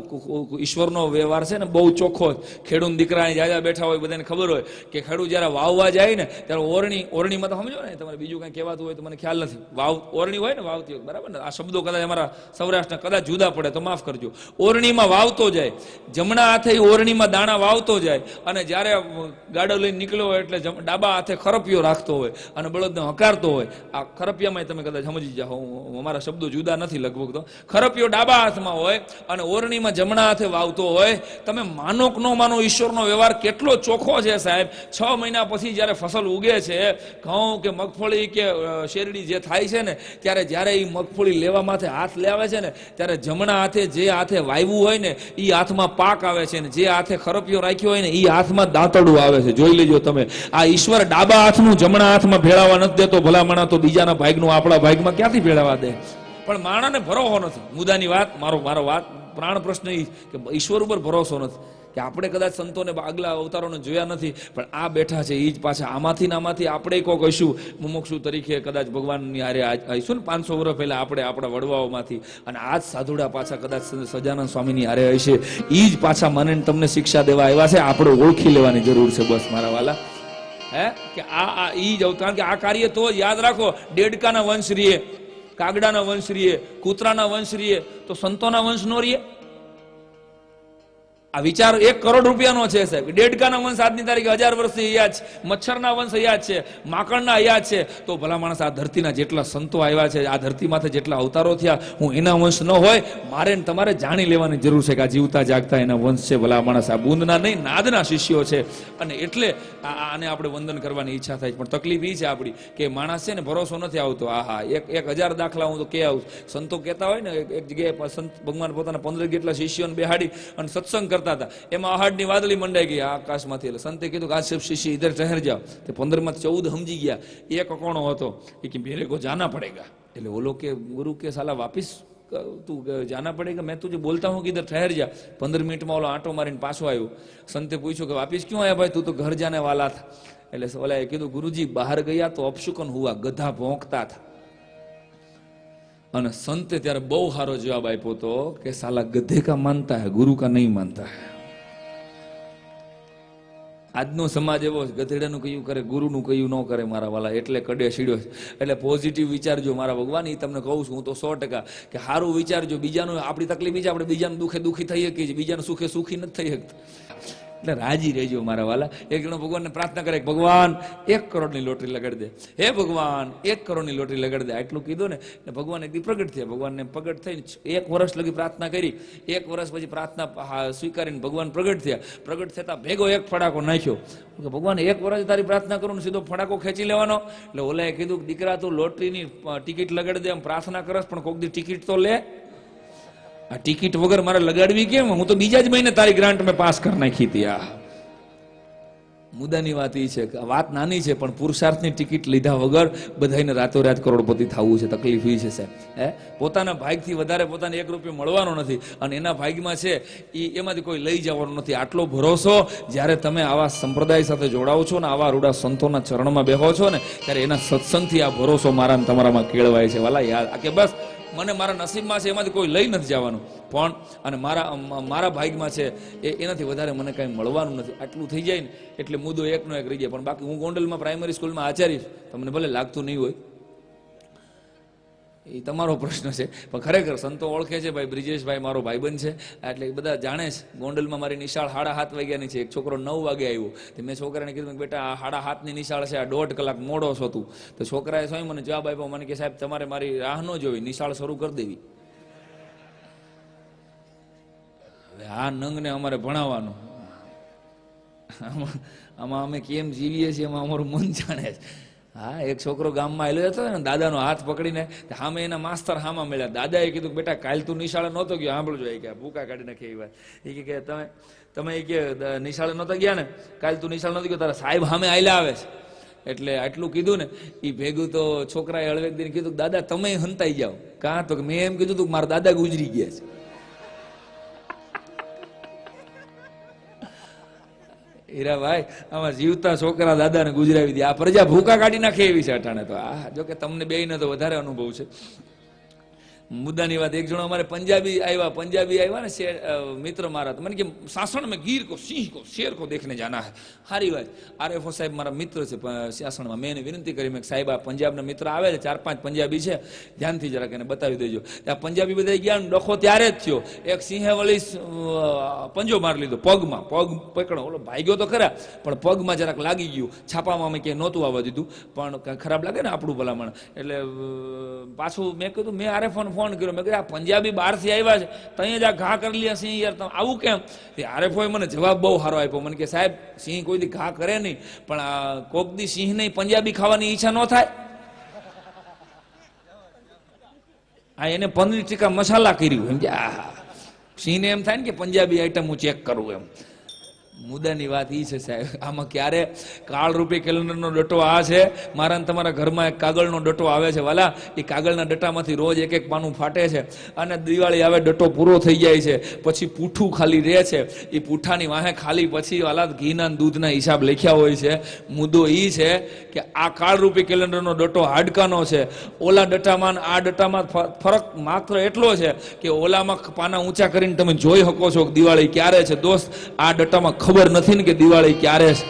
ઈશ્વરનો વ્યવહાર છે ને બહુ ચોખ્ખો. ખેડૂત દીકરા જાજા બેઠા હોય, બધાને ખબર હોય કે ખેડૂત જ્યારે વાવવા જાય ને ત્યારે ઓરણીમાં તો સમજો ને, તમારે બીજું કંઈ કહેવાતું હોય તો મને ખ્યાલ નથી. ઓરણી હોય ને વાવતી હોય, બરાબર ને? આ શબ્દો કદાચ અમારા સૌરાષ્ટ્રના કદાચ જુદા પડે તો માફ કરજો. ઓરણીમાં વાવતો જાય, જમણા હાથે ઓરણીમાં દાણા વાવતો જાય, અને જ્યારે ગાડો લઈને નીકળ્યો હોય એટલે ડાબા હાથે ખરપિયો રાખતો હોય અને બળદને હકારતો હોય. આ ખરપિયામાં તમે કદાચ સમજી જાઓ, અમારા શબ્દો જુદા નથી લગભગ. તો ખરપિયો ડાબા હાથમાં હોય અને ઓરણીમાં જમણા હાથે વાવતો હોય. તમે માનો કે ન માનો, ઈશ્વરનો વ્યવહાર કેટલો ચોખ્ખો છે સાહેબ. 6 મહિના પછી જ્યારે ફસલ ઉગે છે, ઘઉં કે મગફળી કે શેરડી જે થાય છે ને, જ્યારે એ મગફળી લેવા માથે હાથ લેવે છે ને, ત્યારે જમણા હાથે જે હાથે વાવ્યું હોય ને એ હાથમાં પાક આવે છે, ને જે હાથે ખરપિયો રાખ્યો હોય ને એ હાથમાં દાંતડું આવે છે. જોઈ લેજો તમે. આ ઈશ્વર ડાબા હાથનું જમણા હાથમાં ભેળાવા નથી દેતો. ભલામણા તો બીજાના ભાગનું આપણા ભાગમાં ક્યાંથી ભેળાવા દે? પણ માણસને ભરોસો નથી. મુદ્દાની વાત, મારો વાત પ્રાણ પ્રશ્ન એ કે ઈશ્વર ઉપર ભરોસો નથી. કે આપણે કદાચ સંતોને આગલા અવતારોને જોયા નથી, પણ આ બેઠા છે એ જ પાછા આમાંથી આપણે કોઈક હશું મુમુક્ષુ તરીકે કદાચ ભગવાનની હારે આવીશું ને 500 વર્ષ પહેલા આપણે આપણા વડવાઓમાંથી, અને આ જ સાધુડા પાછા કદાચ સજાનંદ સ્વામીની હારે હશે. એ જ પાછા મને તમને શિક્ષા દેવા આવ્યા છે. આપણે ઓળખી લેવાની જરૂર છે બસ મારા વાલા. કે આ ઈ જ અવતાર, કે આ કાર્ય તો યાદ રાખો. ડેડકાના વંશ રીએ, કાગડાના વંશ રીએ, કૂતરાના વંશ રીએ, તો સંતોના વંશ નો રીએ? આ વિચાર 1 કરોડ રૂપિયાનો છે સાહેબ. ડેડકાના વંશ આજની તારીખે 1000 વર્ષથી યાદ છે. મચ્છરના વંશ યાદ છે, માકડના યાદ છે. તો ભલા માણસ આ ધરતીના જેટલા સંતો આવ્યા છે, આ ધરતી માથે જેટલા અવતારો થયા, હું એના વંશ ન હોય? મારે ને તમારે જાણી લેવાની જરૂર છે કે આ જીવતા જાગતા એના વંશ છે. ભલા માણસ આ બુંદના નહીં, નાદના શિષ્યો છે. અને એટલે આને આપણે વંદન કરવાની ઈચ્છા થાય છે. પણ તકલીફ એ છે આપણી કે માણસ છે ને ભરોસો નથી આવતો. આહા, 1000 દાખલા હું તો કે આવું. સંતો કહેતા હોય ને, એક જગ્યાએ સંત ભગવાન પોતાના 15 જેટલા શિષ્યોને બેહાડી અને સત્સંગ કરતા હતા. એમાં આહાડની વાદળી મંડાઈ ગઈ આકાશમાંથી. એટલે સંતે કીધું કે આ સબ શિષ્ય ઇધર ઠહેર જાઓ. તે 15 માં 14 સમજી ગયા. એક કોણો હતો એ કે મેરે કો જાના પડેગા. એટલે ઓલો કે ગુરુ કે સાલા વાપિસ તું જાના પડેગા, મેં તુझे બોલતા હું કે ઇધર ઠહેર જા. 15 મિનિટમાં ઓલો આંટો મારીને પાછો આવ્યો. સંતે પૂછ્યું કે વાપિસ ક્यों આયા ભાઈ, તું તો ઘર જાને વાલા થા. એટલે ઓલાએ કીધું ગુરુજી બહાર ગયા તો અપશુકન હુઆ, ગધા ભોંકતા થા. અને સંતે ત્યારે બહુ સારો જવાબ આપ્યો તો કે સાલા ગધે કા માનતા હૈ, ગુરુ કા નહીં માનતા હૈ. આજનો સમાજ એવો છે, ગધેડાનું કયું કરે, ગુરુનું કયું ન કરે મારા વાલા. એટલે કડે સીડ્યો છે. એટલે પોઝિટિવ વિચારજો મારા ભગવાન. એ તમને કહું છું હું તો 100% કે સારું વિચારજો. બીજાનું, આપણી તકલીફ છે, આપણે બીજાનું દુઃખે દુઃખી થઈ શકીએ છીએ, બીજાનું સુખે સુખી નથી થઈ શકતા. એટલે રાજી રહેજો મારા વાલા. એક જણો ભગવાનને પ્રાર્થના કરે, ભગવાન 1 કરોડની લોટરી લગાડી દે. હે ભગવાન 1 કરોડની લોટરી લગાડી દે. આટલું કીધું ને, ભગવાન એકદી પ્રગટ થયા. ભગવાનને પ્રગટ થઈને 1 વર્ષ લગી પ્રાર્થના કરી. 1 વર્ષ પછી પ્રાર્થના સ્વીકારીને ભગવાન પ્રગટ થયા. પ્રગટ થતા ભેગો 1 ફડાકો નાખ્યો. ભગવાન 1 વર્ષ તારી પ્રાર્થના કરું ને સીધો ફડાકો ખેંચી લેવાનો? એટલે ઓલાએ કીધું દીકરા તું લોટરીની ટિકિટ લગાડી દે, આમ પ્રાર્થના કરસ પણ કોક દી ટિકિટ તો લે. આ ટિકિટ વગર મારે લગાડવી કેમ? હું તો બીજા જ મહિને તારી ગ્રાન્ટ મેં પાસ કરી નાખી હતી. આ મુદ્દાની વાત એ છે કે વાત નાની છે, પણ પુરુષાર્થની ટિકિટ લીધા વગર બધાને રાતોરાત કરોડપતિ થવું છે. તકલીફ એ છે સાહેબ. પોતાના ભાગથી વધારે પોતાને 1 રૂપિયો મળવાનો નથી, અને એના ભાગમાં છે એમાંથી કોઈ લઈ જવાનો નથી. આટલો ભરોસો જ્યારે તમે આવા સંપ્રદાય સાથે જોડાઓ છો ને, આવા રૂડા સંતોના ચરણમાં બેહો છો ને, ત્યારે એના સત્સંગથી આ ભરોસો મારા તમારામાં કેળવાય છે. વાલા યાદ કે બસ મને મારા નસીબમાં છે, એમાંથી કોઈ લઈ નથી જવાનું. પણ અને મારા ભાગમાં છે એનાથી વધારે મને કાંઈ મળવાનું નથી. આટલું થઈ જાય ને એટલે મુદ્દો એકનો એક રહી જાય. પણ બાકી હું ગોંડલમાં પ્રાઇમરી સ્કૂલમાં આચાર્ય છું. તમને ભલે લાગતું નહીં હોય, એ તમારો પ્રશ્ન છે. પણ ખરેખર સંતો ઓળખે છે. ભાઈ બ્રિજેશભાઈ મારો ભાઈબંધ છે, એટલે બધા જાણે છે. ગોંડલમાં મારી નિશાળ 7:30 વાગ્યાની છે. એક છોકરો 9 વાગે આવ્યો. મેં છોકરાને કીધું કે બેટા આ 7:30ની નિશાળ છે, આ 1.5 કલાક મોડો છો તું. તો છોકરાએ સ્વયં મને જવાબ આપ્યો. મને કે સાહેબ તમારે મારી રાહ ન જોવી, નિશાળ શરૂ કરી દેવી. હવે આ નંગને અમારે ભણાવવાનું, આમાં અમે કેમ જીવીએ છીએ એમાં અમારું મન જાણે છે. હા, એક છોકરો ગામમાં આવેલો હતો ને, દાદાનો હાથ પકડીને સામે એના માસ્તર હામાં મળ્યા. દાદાએ કીધું બેટા કાલ તું નિશાળે નહોતો ગયો, સાંભળજો એ કે ભૂકા કાઢી નાખે એ વાત. એ કે તમે એ કે નિશાળે નહોતા ગયા ને, કાલ તું નિશાળ નહોતો ગયો, તારા સાહેબ સામે આયલા આવે છે. એટલે આટલું કીધું ને એ ભેગું તો છોકરાએ હળવેક દિન કીધું દાદા તમે હંતાઈ જાઓ. કાં તો મેં એમ કીધું તું મારા દાદા ગુજરી ગયા છે. હીરાભાઈ આમાં જીવતા છોકરા દાદાને ગુજરાવી દે. આ પ્રજા ભૂકા કાઢી નાખે એવી છે અટાણે તો. આ જો કે તમને બેયને તો વધારે અનુભવ છે. મુદ્દાની વાત, એક જણો અમારે પંજાબી આવ્યા ને મિત્ર મારા, તો મને કે સાસણ में ગીર को સિંહ को शेर को देखने जाना है. સારી વાત. આરએફઓ સાહેબ મારા મિત્ર છે સાસણમાં. મેં એને વિનંતી કરી, મેં સાહેબ આ પંજાબના મિત્ર આવે છે, 4-5 પંજાબી છે, ધ્યાનથી જરાક એને બતાવી દેજો. ત્યાં પંજાબી બધા ગયા, ડખો ત્યારે જ થયો. એક સિંહે વળી પંજો મારી લીધો પગમાં, પગ પકડો, ઓલો ભાગ્યો તો ખરા પણ પગમાં જરાક લાગી ગયું. છાપામાં અમે ક્યાંય નહોતું આવવા દીધું, પણ ખરાબ લાગે ને આપણું ભલામણ. એટલે પાછું મેં કીધું, મેં આરએફઓને ફોન કર્યો, મેં કીધું આ પંજાબી બહારથી આવ્યા છે, ત્યાં જ આ ઘા કરી લ્યા સિંહ યાર, તમે આવું કેમ? આરએફઓએ મને જવાબ બહુ સારો આપ્યો. મને કે સાહેબ સિંહ કોઈ દી ઘા કરે નહીં, પણ આ કોક દી સિંહ નહીં પંજાબી ખાવાની ઈચ્છા ન થાય. આ એને પનીર ટીકા મસાલા કર્યું એમ કે આ સિંહને એમ થાય ને કે પંજાબી આઈટમ હું ચેક કરું એમ. મુદ્દાની વાત એ છે સાહેબ, આમાં ક્યારે કાળ રૂપી કેલેન્ડરનો ડટો આ છે. મારા તમારા ઘરમાં એક કાગળનો ડટો આવે છે વાલા, એ કાગળના ડટામાંથી રોજ એક પાનું ફાટે છે, અને દિવાળી આવે ડટો પૂરો થઈ જાય છે, પછી પૂઠું ખાલી રહે છે. એ પૂઠાની વાહે ખાલી પછી વાલા ઘીના દૂધના હિસાબ લખ્યા હોય છે. મુદ્દો એ છે કે આ કાળ રૂપી કેલેન્ડરનો ડટો હાડકાનો છે. ઓલા ડટામાં આ ડટામાં ફરક માત્ર એટલો છે કે ઓલામાં પાના ઊંચા કરીને તમે જોઈ શકો છો કે દિવાળી ક્યારે છે. દોસ્ત આ ડટામાં ખબર નથી ને કે દિવાળી ક્યારે છે.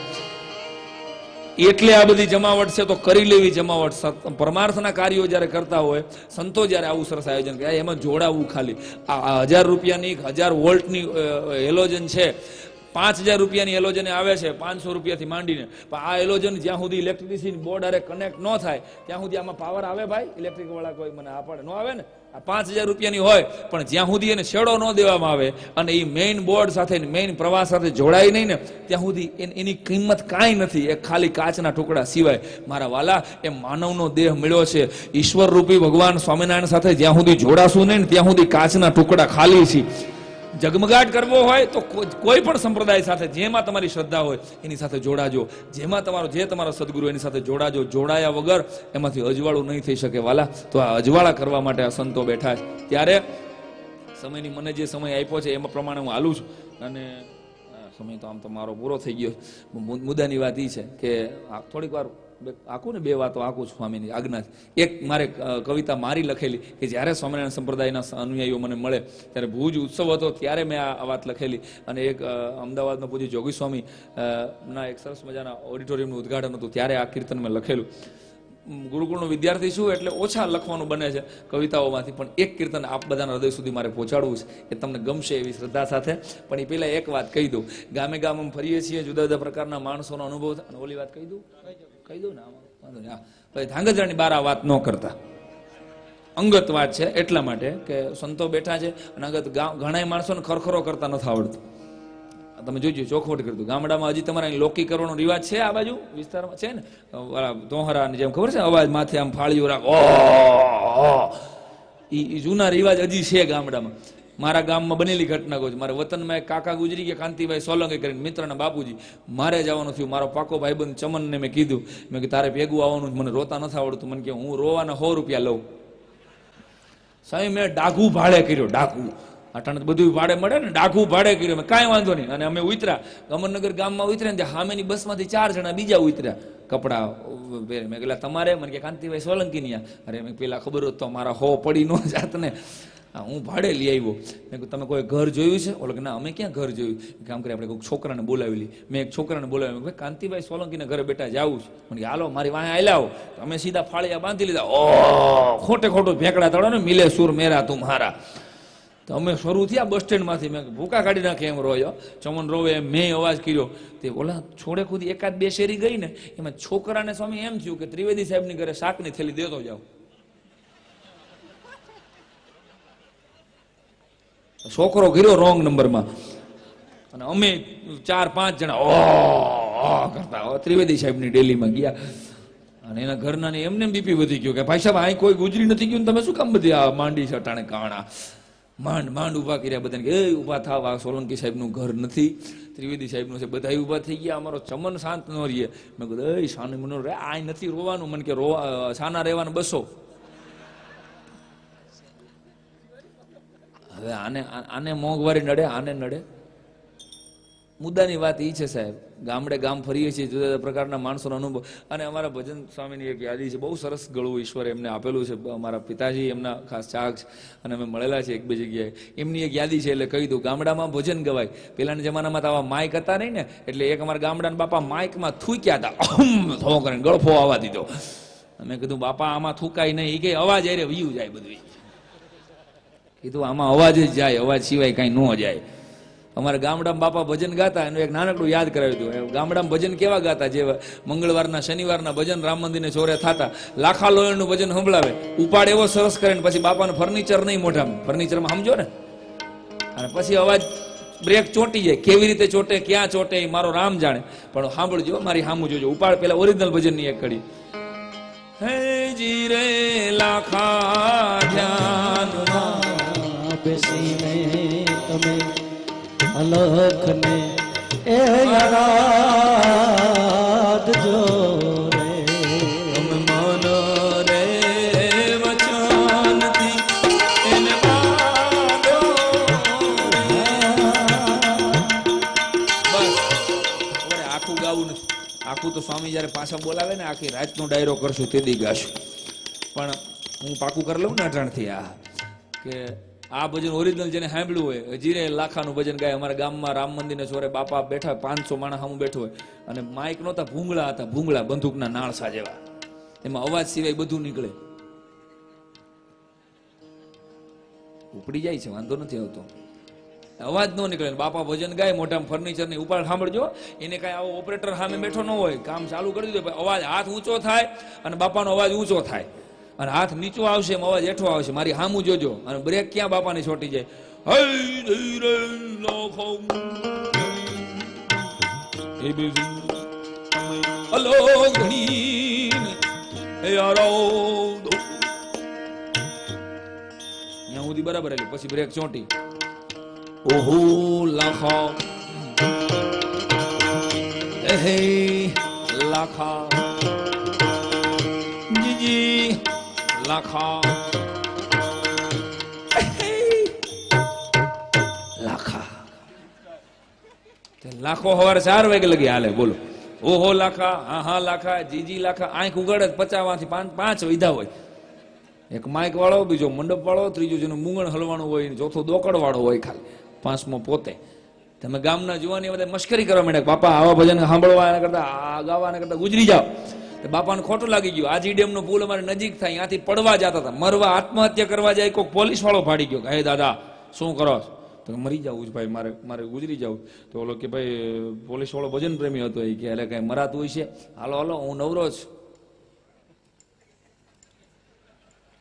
એટલે આ બધી જમાવટ છે, તો કરી લેવી જમાવટ. પરમાર્થના કાર્યો જયારે કરતા હોય સંતો, જયારે આવું સરસ આયોજન કરે, એમાં જોડાવું. ખાલી આ 1000 રૂપિયાની 1000 વોલ્ટની હેલોજન છે, 5000 રૂપિયાની હેલોજન આવે છે, 500 રૂપિયાથી માંડીને. પણ આ હેલોજન જ્યાં સુધી ઇલેક્ટ્રિસિટી બોર્ડ અરે કનેક્ટ ન થાય ત્યાં સુધી આમાં પાવર આવે ભાઈ? ઇલેક્ટ્રિક વાળા કોઈ મને આપડે ન આવે ને. આ 5000 રૂપિયાની હોય પણ જ્યાં સુધી એને છેડો ન દેવામાં આવે અને એ મેઇન બોર્ડ સાથે મેઇન પ્રવાહ સાથે જોડાય નહીં ને ત્યાં સુધી એની કિંમત કાંઈ નથી, એ ખાલી કાચના ટુકડા સિવાય. મારા વાલા, એ માનવનો દેહ મળ્યો છે, ઈશ્વર રૂપી ભગવાન સ્વામિનારાયણ સાથે જ્યાં સુધી જોડાશું નહીં ને ત્યાં સુધી કાચના ટુકડા ખાલી છે. જગમગાટ કરવો હોય તો કોઈ પણ સંપ્રદાય સાથે જેમાં તમારી શ્રદ્ધા હોય એની સાથે જોડાજો. જેમાં તમારો સદગુરુ એની સાથે જોડાજો. જોડાયા વગર એમાંથી અજવાળું નહીં થઈ શકે વાલા. તો આ અજવાળા કરવા માટે આ સંતો બેઠા છે. ત્યારે સમયની મને જે સમય આપ્યો છે એમાં પ્રમાણે હું હાલું છું. અને સમય તો આમ તો મારો પૂરો થઈ ગયો. મુદ્દાની વાત એ છે કે થોડીક વાર આખું ને 2 વાતો આખું સ્વામીની આજ્ઞાથી. એક મારે કવિતા મારી લખેલી કે જ્યારે સ્વામિનારાયણ સંપ્રદાયના અનુયાયીઓ મને મળે ત્યારે ભુજ ઉત્સવ હતો ત્યારે મેં આ વાત લખેલી. અને એક અમદાવાદમાં પૂજ્ય જોગી સ્વામી ના એક સરસ મજાના ઓડિટોરિયમનું ઉદ્ઘાટન હતું ત્યારે આ કીર્તન મેં લખેલું. ગુરુકુળનો વિદ્યાર્થી છું એટલે ઓછા લખવાનું બને છે કવિતાઓમાંથી, પણ એક કીર્તન આપ બધાના હૃદય સુધી મારે પહોંચાડવું છે. એ તમને ગમશે એવી શ્રદ્ધા સાથે. પણ એ પહેલા એક વાત કહી દઉં. ગામે ગામ ફરીએ છીએ, જુદા જુદા પ્રકારના માણસોનો અનુભવ. અને ઓલી વાત કહી દઉં ને વાંધો નહીં. પછી ધાંગધ્રાની બાર આ વાત ન કરતા, અંગત વાત છે એટલા માટે કે સંતો બેઠા છે અને અંગત ઘણા માણસોને ખરખરો કરતા નથી આવડતું. તમે જોજો, ચોખવટ કરી દો. ગામડામાં હજી તમારા લોકી કરવાનો રિવાજ છે, આ બાજુ વિસ્તારમાં છે ને, દોહરા જેમ ખબર છે અવાજ માથે આમ ફાળીઓ રાખો, એ જૂના રિવાજ હજી છે ગામડામાં. મારા ગામમાં બનેલી ઘટના કહું છું. મારા વતનમાં એક કાકા ગુજરી ગયા, કાંતિભાઈ સોલંકી કરીને, મિત્રના બાપુજી. મારે જવાનું થયું. મારો પાકો ભાઈબંધ ચમનને મેં કીધું, મેં કે તારે ભેગું આવવાનું, મને રોતા નથી આવડતું. મને કે હું રોવાના 100 રૂપિયા લઉં. સાહેબ મેં ડાઘું ભાડે કર્યો. ડાઘું અટાણે બધું ભાડે મળે ને, ડાઘું ભાડે કર્યો. મેં કાંઈ વાંધો નહીં. અને અમે ઉતર્યા, અમરનગર ગામમાં ઉતર્યા ને ત્યાં સામેની બસમાંથી 4 જણા બીજા ઉતર્યા કપડા પહેરે. મેં કહેલા તમારે? મને કે કાંતિભાઈ સોલંકી ની. અરે મેં પેલા ખબર હોત તો મારા 100 પડી ન જાત ને. હું ભાડે લઈ આવ્યો. મેં કહ્યું તમે કોઈ ઘર જોયું છે? ઓલો કે ના અમે ક્યાં ઘર જોયું. કામ કરી આપણે કોઈ છોકરાને બોલાવેલી. મેં એક છોકરાને બોલાવ્યો. ભાઈ કાંતિભાઈ સોલંકીને ઘરે બેઠા જવું છે. મને કે હાલો મારી વાંહે આલ્યા આવો. અમે સીધા ફાળિયા બાંધી લીધા. ઓ ખોટે ખોટું ભેંકડા તળો ને, મિલે સુર મેરા તુમ્હારા. તો અમે શરૂ થયા બસ સ્ટેન્ડમાંથી. મેં ભૂકા કાઢી નાખે એમ રોયો. ચમન રોવે એમ મેં અવાજ કર્યો. તે ઓલા છોડે ખુદી 1-2 શેરી ગઈ ને એમાં છોકરાને સ્વામી એમ થયું કે ત્રિવેદી સાહેબની ઘરે શાકની થેલી દેતો જાવ. છોકરો ગયો રોંગ નંબરમાં અને અમે 4-5 જણા કરતા ત્રિવેદી સાહેબની ડેલીમાં ગયા. અને એના ઘરના ને એમને બીપી વધી ગયો કે ભાઈ સાહેબ અહીં કોઈ ગુજરી નથી ગયું, તમે શું કામ બધી આ માંડી સટાણે કાણા માંડ ઉભા કર્યા બધાને કે એ ઉભા થાવ, આ સોલંકી સાહેબનું ઘર નથી, ત્રિવેદી સાહેબનું છે. બધા ઉભા થઈ ગયા, અમારો ચમન શાંત ન રહીએ. મેં કીધું એ શાનું મનો રે, આ નથી રોવાનું. મને કે રોવા શાના રહેવાનું બસો. હવે આને મોંઘવારી નડે, આને નડે. મુદ્દાની વાત એ છે સાહેબ, ગામડે ગામ ફરીએ છીએ, જુદા જુદા પ્રકારના માણસોનો અનુભવ. અને અમારા ભજન સ્વામીની એક યાદી છે, બહુ સરસ ગળું ઈશ્વરે એમને આપેલું છે. અમારા પિતાજી એમના ખાસ ચાહક છે અને અમે મળેલા છે એક બે જગ્યાએ. એમની એક યાદી છે, એટલે કહી દઉં. ગામડામાં ભજન ગવાય. પેલાના જમાનામાં તો આવા માઇક હતા નહીં ને, એટલે એક અમારા ગામડાના બાપા માઇકમાં થૂક્યા હતા, થો કરીને ગળફો આવવા દીધો. અમે કીધું બાપા આમાં થૂકાય નહીં. એ કે અવાજ અરે વયું જાય બધું. કીધું આમાં અવાજ જ જાય, અવાજ સિવાય કાંઈ ન જાય. અમારા ગામડામાં બાપા ભજન ગાતા, એનું એક નાનકડું યાદ કરાવ્યું હતું. ગામડામાં ભજન કેવા ગાતા, જે મંગળવારના શનિવારના ભજન રામ મંદિરને ચોરે થતા, લાખા લોયણનું ભજન સંભળાવે, ઉપાડ એવો સરસ કરે ને પછી બાપાને ફર્નિચર નહીં મોઢામાં, ફર્નિચરમાં સમજો ને, અને પછી અવાજ બ્રેક ચોંટી જાય. કેવી રીતે ચોટે, ક્યાં ચોટે એ મારો રામ જાણે. પણ સાંભળજો, મારી સામું જોજો. ઉપાડ પેલા ઓરિજિનલ ભજનની એક કડી. હે જી રે લાખા ધ્યાનમાં બેસીને તમે અલખને એ યાદજો રે, મન રે વચનથી એને પાડો. બસ હવે આખું ગાવું નથી. આખું તો સ્વામી જયારે પાછા બોલાવે ને, આખી રાતનો ડાયરો કરશું તે દી ગાશું. પણ હું પાકું કરી લઉં ને અટાણથી આ કે આ ભજન ઓરિજિનલ જેને સાંભળ્યું હોય, હજીરે લાખાનું ભજન ગાય. અમારા ગામમાં રામ મંદિરને ચોરે બાપા બેઠા, 500 માણસ સામું બેઠું હોય, અને માઇક નહોતા, ભૂંગળા હતા, ભૂંગળા બંદૂકના નાળસા જેવા. એમાં અવાજ સિવાય બધું નીકળે. ઉપડી જાય છે, વાંધો નથી આવતો, અવાજ ન નીકળે. બાપા ભજન ગાય, મોઢામાં ફર્નિચર ની ઉપાડ સાંભળજો. એને કાંઈ આવો ઓપરેટર સામે બેઠો ન હોય, કામ ચાલુ કરી દીધું, અવાજ હાથ ઊંચો થાય અને બાપાનો અવાજ ઊંચો થાય, અને હાથ નીચો આવશે એમ અવાજ હેઠો આવશે. મારી હામું જોજો. અને બ્રેક ક્યાં બાપાની છોટી જાય. ત્યાં સુધી બરાબર આવી, પછી બ્રેક ચોંટી. ઓહો લાખા હે લાખા જીજી લાખા લાખા. લાખો સવારે 4 વાગે લગી હાલે. બોલો ઓહો લાખા, હા હા લાખા, જીજી લાખા. આંખ ઉગાડે 50 માંથી 5 વિધા હોય. એક માઇક વાળો, બીજો મંડપ વાળો, ત્રીજો જેનું મૂંગણ હલવાનું હોય, ચોથો દોકડ વાળો હોય, ખાલી 5મો પોતે. તમે ગામના જુવાની બધા મશ્કરી કરવા માંડ્યા, બાપા આવા ભજન સાંભળવા કરતા, આ ગાવાના કરતા ગુજરી જાઓ. બાપાને ખોટું લાગી ગયું. આજી ડેમનો પુલ અમારે નજીક થાય, ત્યાંથી પડવા જતા હતા, મરવા આત્મહત્યા કરવા જાય, કોઈ પોલીસ વાળો ફાડી ગયો. હે દાદા શું કરો? તો મરી જવું જ ભાઈ, મારે ગુજરી જવું. તો ઓલો કે ભાઈ પોલીસ વાળો ભજન પ્રેમી હતો, એ કે એટલે કઈ મરાતું હોય છે, હાલો હાલો હું નવરો જ.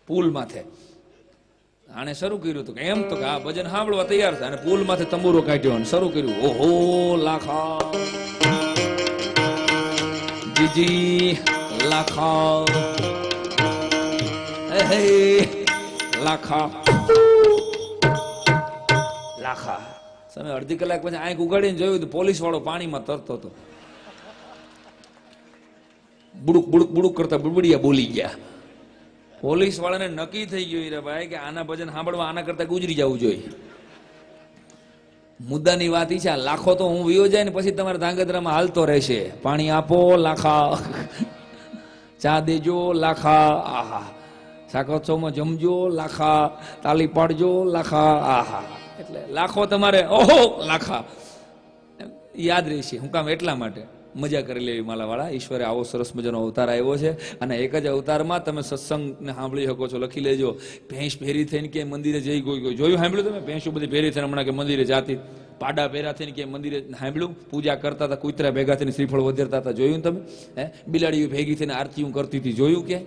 પુલ માથે આને શરૂ કર્યું હતું કે એમ તો કે આ ભજન સાંભળવા તૈયાર છે, અને પુલ માથે તંબુરો કાઢ્યો અને શરૂ કર્યું. ઓહો લાખા જીજી લાખા હે લાખા લાખા. તમે અડધી કલાક પછી આંખ ઉગાડીને જોયું તો પોલીસ વાળો પાણીમાં તરતો હતો. બુડુક બુડુક બુડુક કરતા બુડબુડિયા બોલી ગયા. પોલીસ વાળાને નક્કી થઈ ગયું રે ભાઈ કે આના ભજન સાંભળવા આના કરતા ગુજરી જવું જોઈએ. મુદ્દાની વાત ઈ છે, લાખો તો હું વિયો જાય ને પછી તમારે ધાંગધ્રામાં હાલતો રહેશે. પાણી આપો લાખા, ચા દેજો લાખા, આહા, શાકોત્સવમાં જમજો લાખા, તાલી પાડજો લાખા, આહા. એટલે લાખો તમારે ઓહો લાખા યાદ રહેશે. હું કામ એટલા માટે મજા કરી લેવી માલાવાળા. ઈશ્વરે આવો સરસ મજાનો અવતાર આવ્યો છે, અને એક જ અવતારમાં તમે સત્સંગને સાંભળી શકો છો. લખી લેજો, ભેંસ ભેરી થઈને કે મંદિરે જઈ ગઈ. જોયું સાંભળ્યું તમે? ભેંસો બધી ભેરી થઈને હમણાં કે મંદિરે જાતી, પાડા ભેરા થઈને કે મંદિરે સાંભળ્યું? પૂજા કરતા હતા, કૂતરા ભેગા થઈને શ્રીફળ વધેરતા હતા, જોયું તમે? હે, બિલાડીઓ ભેગી થઈને આરતીઓ કરતી હતી, જોયું? કે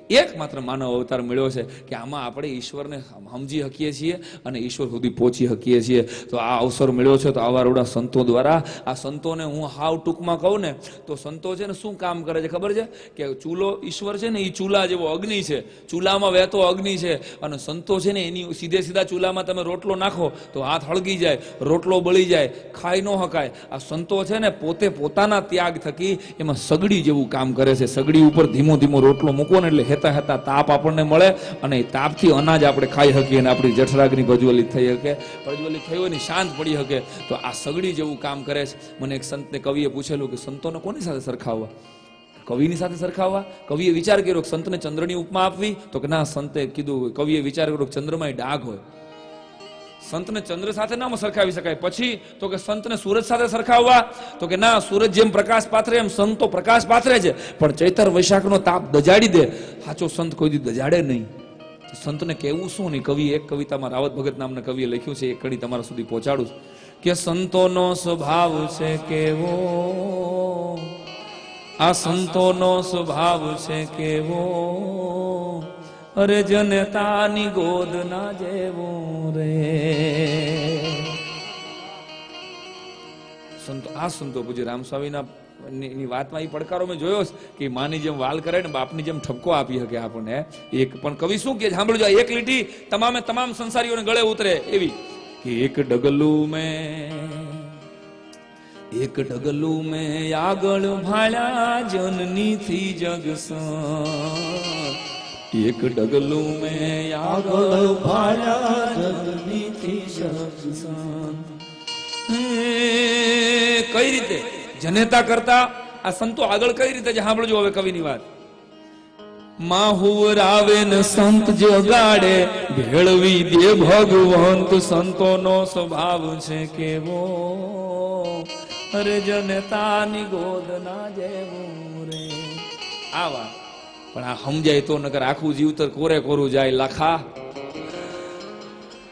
એકમાત્ર માનવ અવતાર મળ્યો છે કે આમાં આપણે ઈશ્વરને સમજી શકીએ છીએ અને ઈશ્વર સુધી પહોંચી શકીએ છીએ. તો આ અવસર મળ્યો છે. તો આવા રૂડા સંતો દ્વારા, આ સંતોને હું હાવ ટૂંકમાં કહું ને તો સંતો છે ને શું કામ કરે છે ખબર છે? કે ચૂલો ઈશ્વર છે ને એ ચૂલા જેવો અગ્નિ છે, ચૂલામાં વહેતો અગ્નિ છે, અને સંતો છે ને એની સીધા ચૂલામાં તમે રોટલો નાખો તો હાથ હળગી જાય, રોટલો બળી જાય, ખાઈ ન હકાય. આ સંતો છે ને પોતે પોતાના ત્યાગ થકી એમાં સગડી જેવું કામ કરે છે. સગડી ઉપર ધીમો ધીમો રોટલો મૂકો ને એટલે હેતા હેતા તાપ આપણને મળે, અને એ તાપથી અનાજ આપણે ખાઈ શકીએ અને આપણી જઠરાગ્નિ પ્રજ્વલિત થઈ શકે, પ્રજ્વલિત થઈ હોય ને શાંત પડી શકે. તો આ સગડી જેવું કામ કરે છે. મને એક સંતને કવિએ પૂછેલું કે સંતોને કોની સાથે સરખાવવા? કવિની સાથે સરખાવવા? કવિએ વિચાર કર્યો કે સંતને ચંદ્રની ઉપમા આપવી, તો કે ના. સંતે કીધું, કવિએ વિચાર કર્યો કે ચંદ્રમાં ડાઘ હોય, સંતને ચંદ્ર સાથે ના સરખાવી શકાય. પછી તો કે સંતને સૂરજ સાથે સરખાવવા, તો કે ના. સૂરજ જેમ પ્રકાશ પાથરે એમ સંતો પ્રકાશ પાથરે છે, પણ ચૈતર વૈશાખનો તાપ દજાડી દે. સાચો સંત કોઈ દી દજાડે નહીં. સંતને કેવું શું નહીં. કવિ એક કવિતામાં, રાવત ભગત નામના કવિએ લખ્યું છે, એક કડી તમારા સુધી પહોંચાડું કે સંતોનો સ્વભાવ છે કેવો, આ સંતોનો સ્વભાવ છે કેવો, અરે જનતાની ગોદ ના જેવો રે. સંતો, આ સંતો પૂજ્ય રામસ્વામીના ની વાતમાં એ પડકારો મેં જોયો કે માની જેમ વાલ કરે ને બાપની જેમ ઠપકો આપી શકે આપણને. એક પણ કવિ શું કે સાંભળજો, એક લીટી તમામે તમામ સંસારીઓને ગળે ઉતરે એવી કે એક ડગલું મેં આગળ ભાળ્યા જનની થી જગસન, એક ડગલું મેં આગળ ભાળ્યા જનની થી જગસન. કઈ રીતે જનેતા કરતા આ સંતો આગળ કઈ રીતે છે સાંભળજો હવે કવિની વાત. માહુરાવે ને સંત જગાડે, ભેળવી દે ભગવંત, સંતોનો સ્વભાવ છે કેવો, અરે જનતાની ગોદ ના જેવું રે. આવા પણ આ સમજાય તો, નકર આખું જીવતર કોરે કોરું જાય. લાખા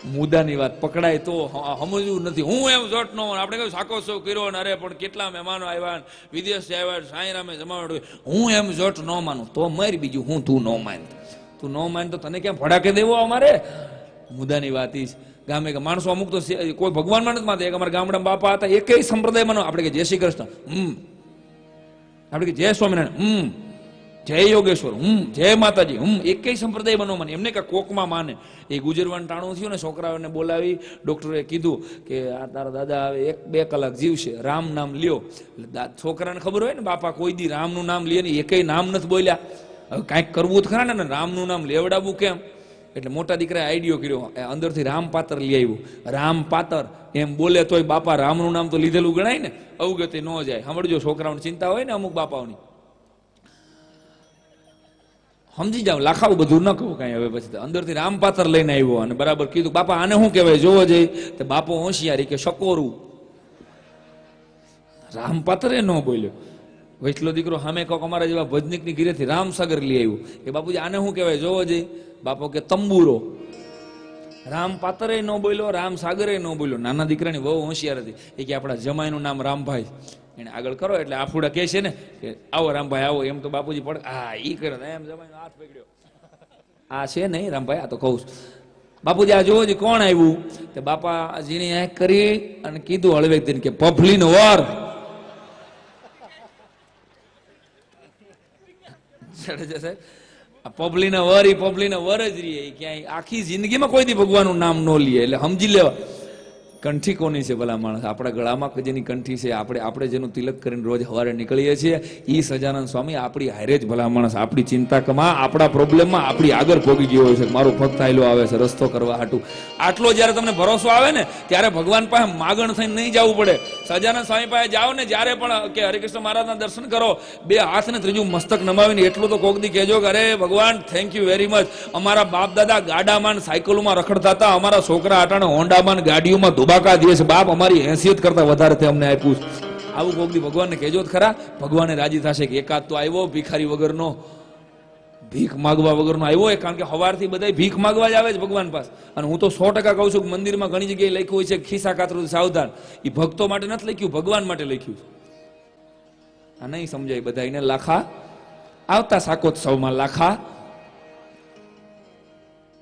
મુદ્દાની વાત પકડાય તો સમજવું નથી. હું એમ જોટ નો, આપણે કહ્યું સાકો સો કર્યો ને, અરે પણ કેટલા મહેમાનો આવ્યા, વિદેશથી આવ્યા, સાંઈરામે જમાવટ, હું એમ જોટ ન માનું તો મારી. બીજું હું તું ન માન, તું ન માન તો તને કેમ ભડાકે દેવો અમારે? મુદ્દાની વાત ઈ ગામે કે માણસો અમુક તો કોઈ ભગવાનમાં નથી માનતા. એક અમારા ગામડામાં બાપા હતા, એકેય સંપ્રદાયમાં આપણે કે જય શ્રી કૃષ્ણ, આપણે કે જય સ્વામિનારાયણ, જય યોગેશ્વર, જય માતાજી, એકેય સંપ્રદાય બનો માને. એમને કે કોકમાં માને. એ ગુજરવાનું ટાણું થયું ને, છોકરાઓને બોલાવી ડોક્ટરે કીધું કે આ તારા દાદા હવે 1-2 કલાક જીવશે, રામ નામ લ્યો. એટલે છોકરાને ખબર હોય ને, બાપા કોઈ દી રામનું નામ લે નહીં, એકેય નામ નથી બોલ્યા. હવે કાંઈક કરવું જ ખરા ને, રામનું નામ લેવડાવવું કેમ? એટલે મોટા દીકરાએ આઈડિયો કર્યો, અંદરથી રામ પાત્ર લઈ આવ્યું. રામ પાત્ર એમ બોલે તોય બાપા રામનું નામ તો લીધેલું ગણાય ને, અવગતિ ન જાય. સાંભળજો, છોકરાઓને ચિંતા હોય ને અમુક બાપાઓની, સમજી જાવ. લાખાવું બધું ન કહું કાંઈ. હવે પછી અંદરથી રામ પાત્ર લઈને આવ્યો અને બરાબર કીધું, બાપા આને શું કહેવાય જોવો જઈ. તો બાપો હોશિયારી કે શકોરું. રામ પાત્ર એ ન બોલ્યો. વૈસલો દીકરો સામે કોક અમારા જેવા ભજનિકની ઘીરેથી રામ સાગર લઈ આવ્યું. કે બાપુજી આને શું કહેવાય જોવો જઈ. બાપો કે તંબુરો. રામ પાત્ર એ ન બોલ્યો, રામ સાગર એ ન બોલ્યો. નાના દીકરાની બહુ હોશિયાર હતી. એ કે આપણા જમાઈનું નામ રામભાઈ, એને આગળ કરો એટલે આફુડા કહે છે ને કે આવો રામભાઈ આવો. એમ તો બાપુજી પડે હા ઈ કરે, એમ જમાઈનો હાથ પકડ્યો, આ છે નહીં રામભાઈ, આ તો કહું છું. બાપુજી આ જોવો જી કોણ આવ્યું? તે બાપા જીની આંખ કરી અને કીધું હળવે કે પફલીન વર. પબલીના વર, ઈ પબલીના વર જ રહીએ. ક્યાંય આખી જિંદગીમાં કોઈ દી ભગવાનનું નામ ન લે. એટલે સમજી લેવા કંઠી કોની છે ભલા માણસ? આપણા ગળામાં જેની કંઠી છે, આપણે જેનું તિલક કરીને રોજ સવારે નીકળીએ છીએ, ઈ સજાનંદ સ્વામી આપણી હારે જ ભલા માણસ. આપણી ચિંતામાં, આપણા પ્રોબ્લેમમાં આપણી આગળ પોગી ગયો છે. મારો ભક્ત આયલો આવે છે રસ્તો કરવા હાટું. આટલો જયારે તમને ભરોસો આવે ને, ત્યારે ભગવાન પાસે માગણ થઈને નહીં જવું પડે. સજાનંદ સ્વામી પાસે જાઓ ને જ્યારે પણ, કે હરિકૃષ્ણ મહારાજના દર્શન કરો, 2 હાથ ને ત્રીજું મસ્તક નમાવીને એટલું તો કોક દી કહેજો કે અરે ભગવાન થેન્ક યુ વેરી મચ. અમારા બાપ દાદા ગાડામાં સાયકલોમાં રખડતા હતા, અમારા છોકરા અટાણે હોન્ડામાં ગાડીઓમાં ધોબાકા દે છે. બાપ અમારી હેસિયત કરતા વધારે તે અમને આપ્યું. આવું કોક દી ભગવાનને કહેજો જ ખરા. ભગવાને રાજી થશે કે એકાદ તો આવ્યો ભિખારી વગરનો, ભીખ માગવા વગરનો આવ્યો. કારણ કે સવારથી બધા ભીખ માગવા જ આવે છે ભગવાન પાસે. અને હું તો 100% કહું છું કે મંદિરમાં ઘણી જગ્યાએ લખ્યું હોય છે ખિસ્સા કાતરું સાવધાન. એ ભક્તો માટે નથી લખ્યું, ભગવાન માટે લખ્યું છે. આ નહીં સમજાય બધા. એને લાખા આવતા શાકોત્સવમાં લાખા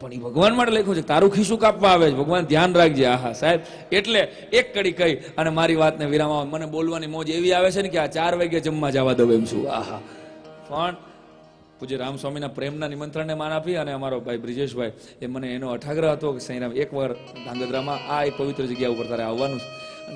પણ એ ભગવાન માટે લખ્યું છે, તારું ખિસ્સું કાપવા આવે છે, ભગવાન ધ્યાન રાખજે. આહા સાહેબ, એટલે એક કડી કહી અને મારી વાતને વિરામ. મને બોલવાની મોજ એવી આવે છે ને કે આ 4 વાગે જમવા જવા દઉં એમ છું. આહા. પણ પૂજ્ય રામસ્વામીના પ્રેમના નિમંત્રણને માન આપી અને અમારો ભાઈ બ્રિજેશભાઈ એ મને એનો અઠાગ્રહ હતો કે સાંઈરામ એકવાર ધાંગધ્રામાં આ એક પવિત્ર જગ્યા ઉપર તારે આવવાનું છે.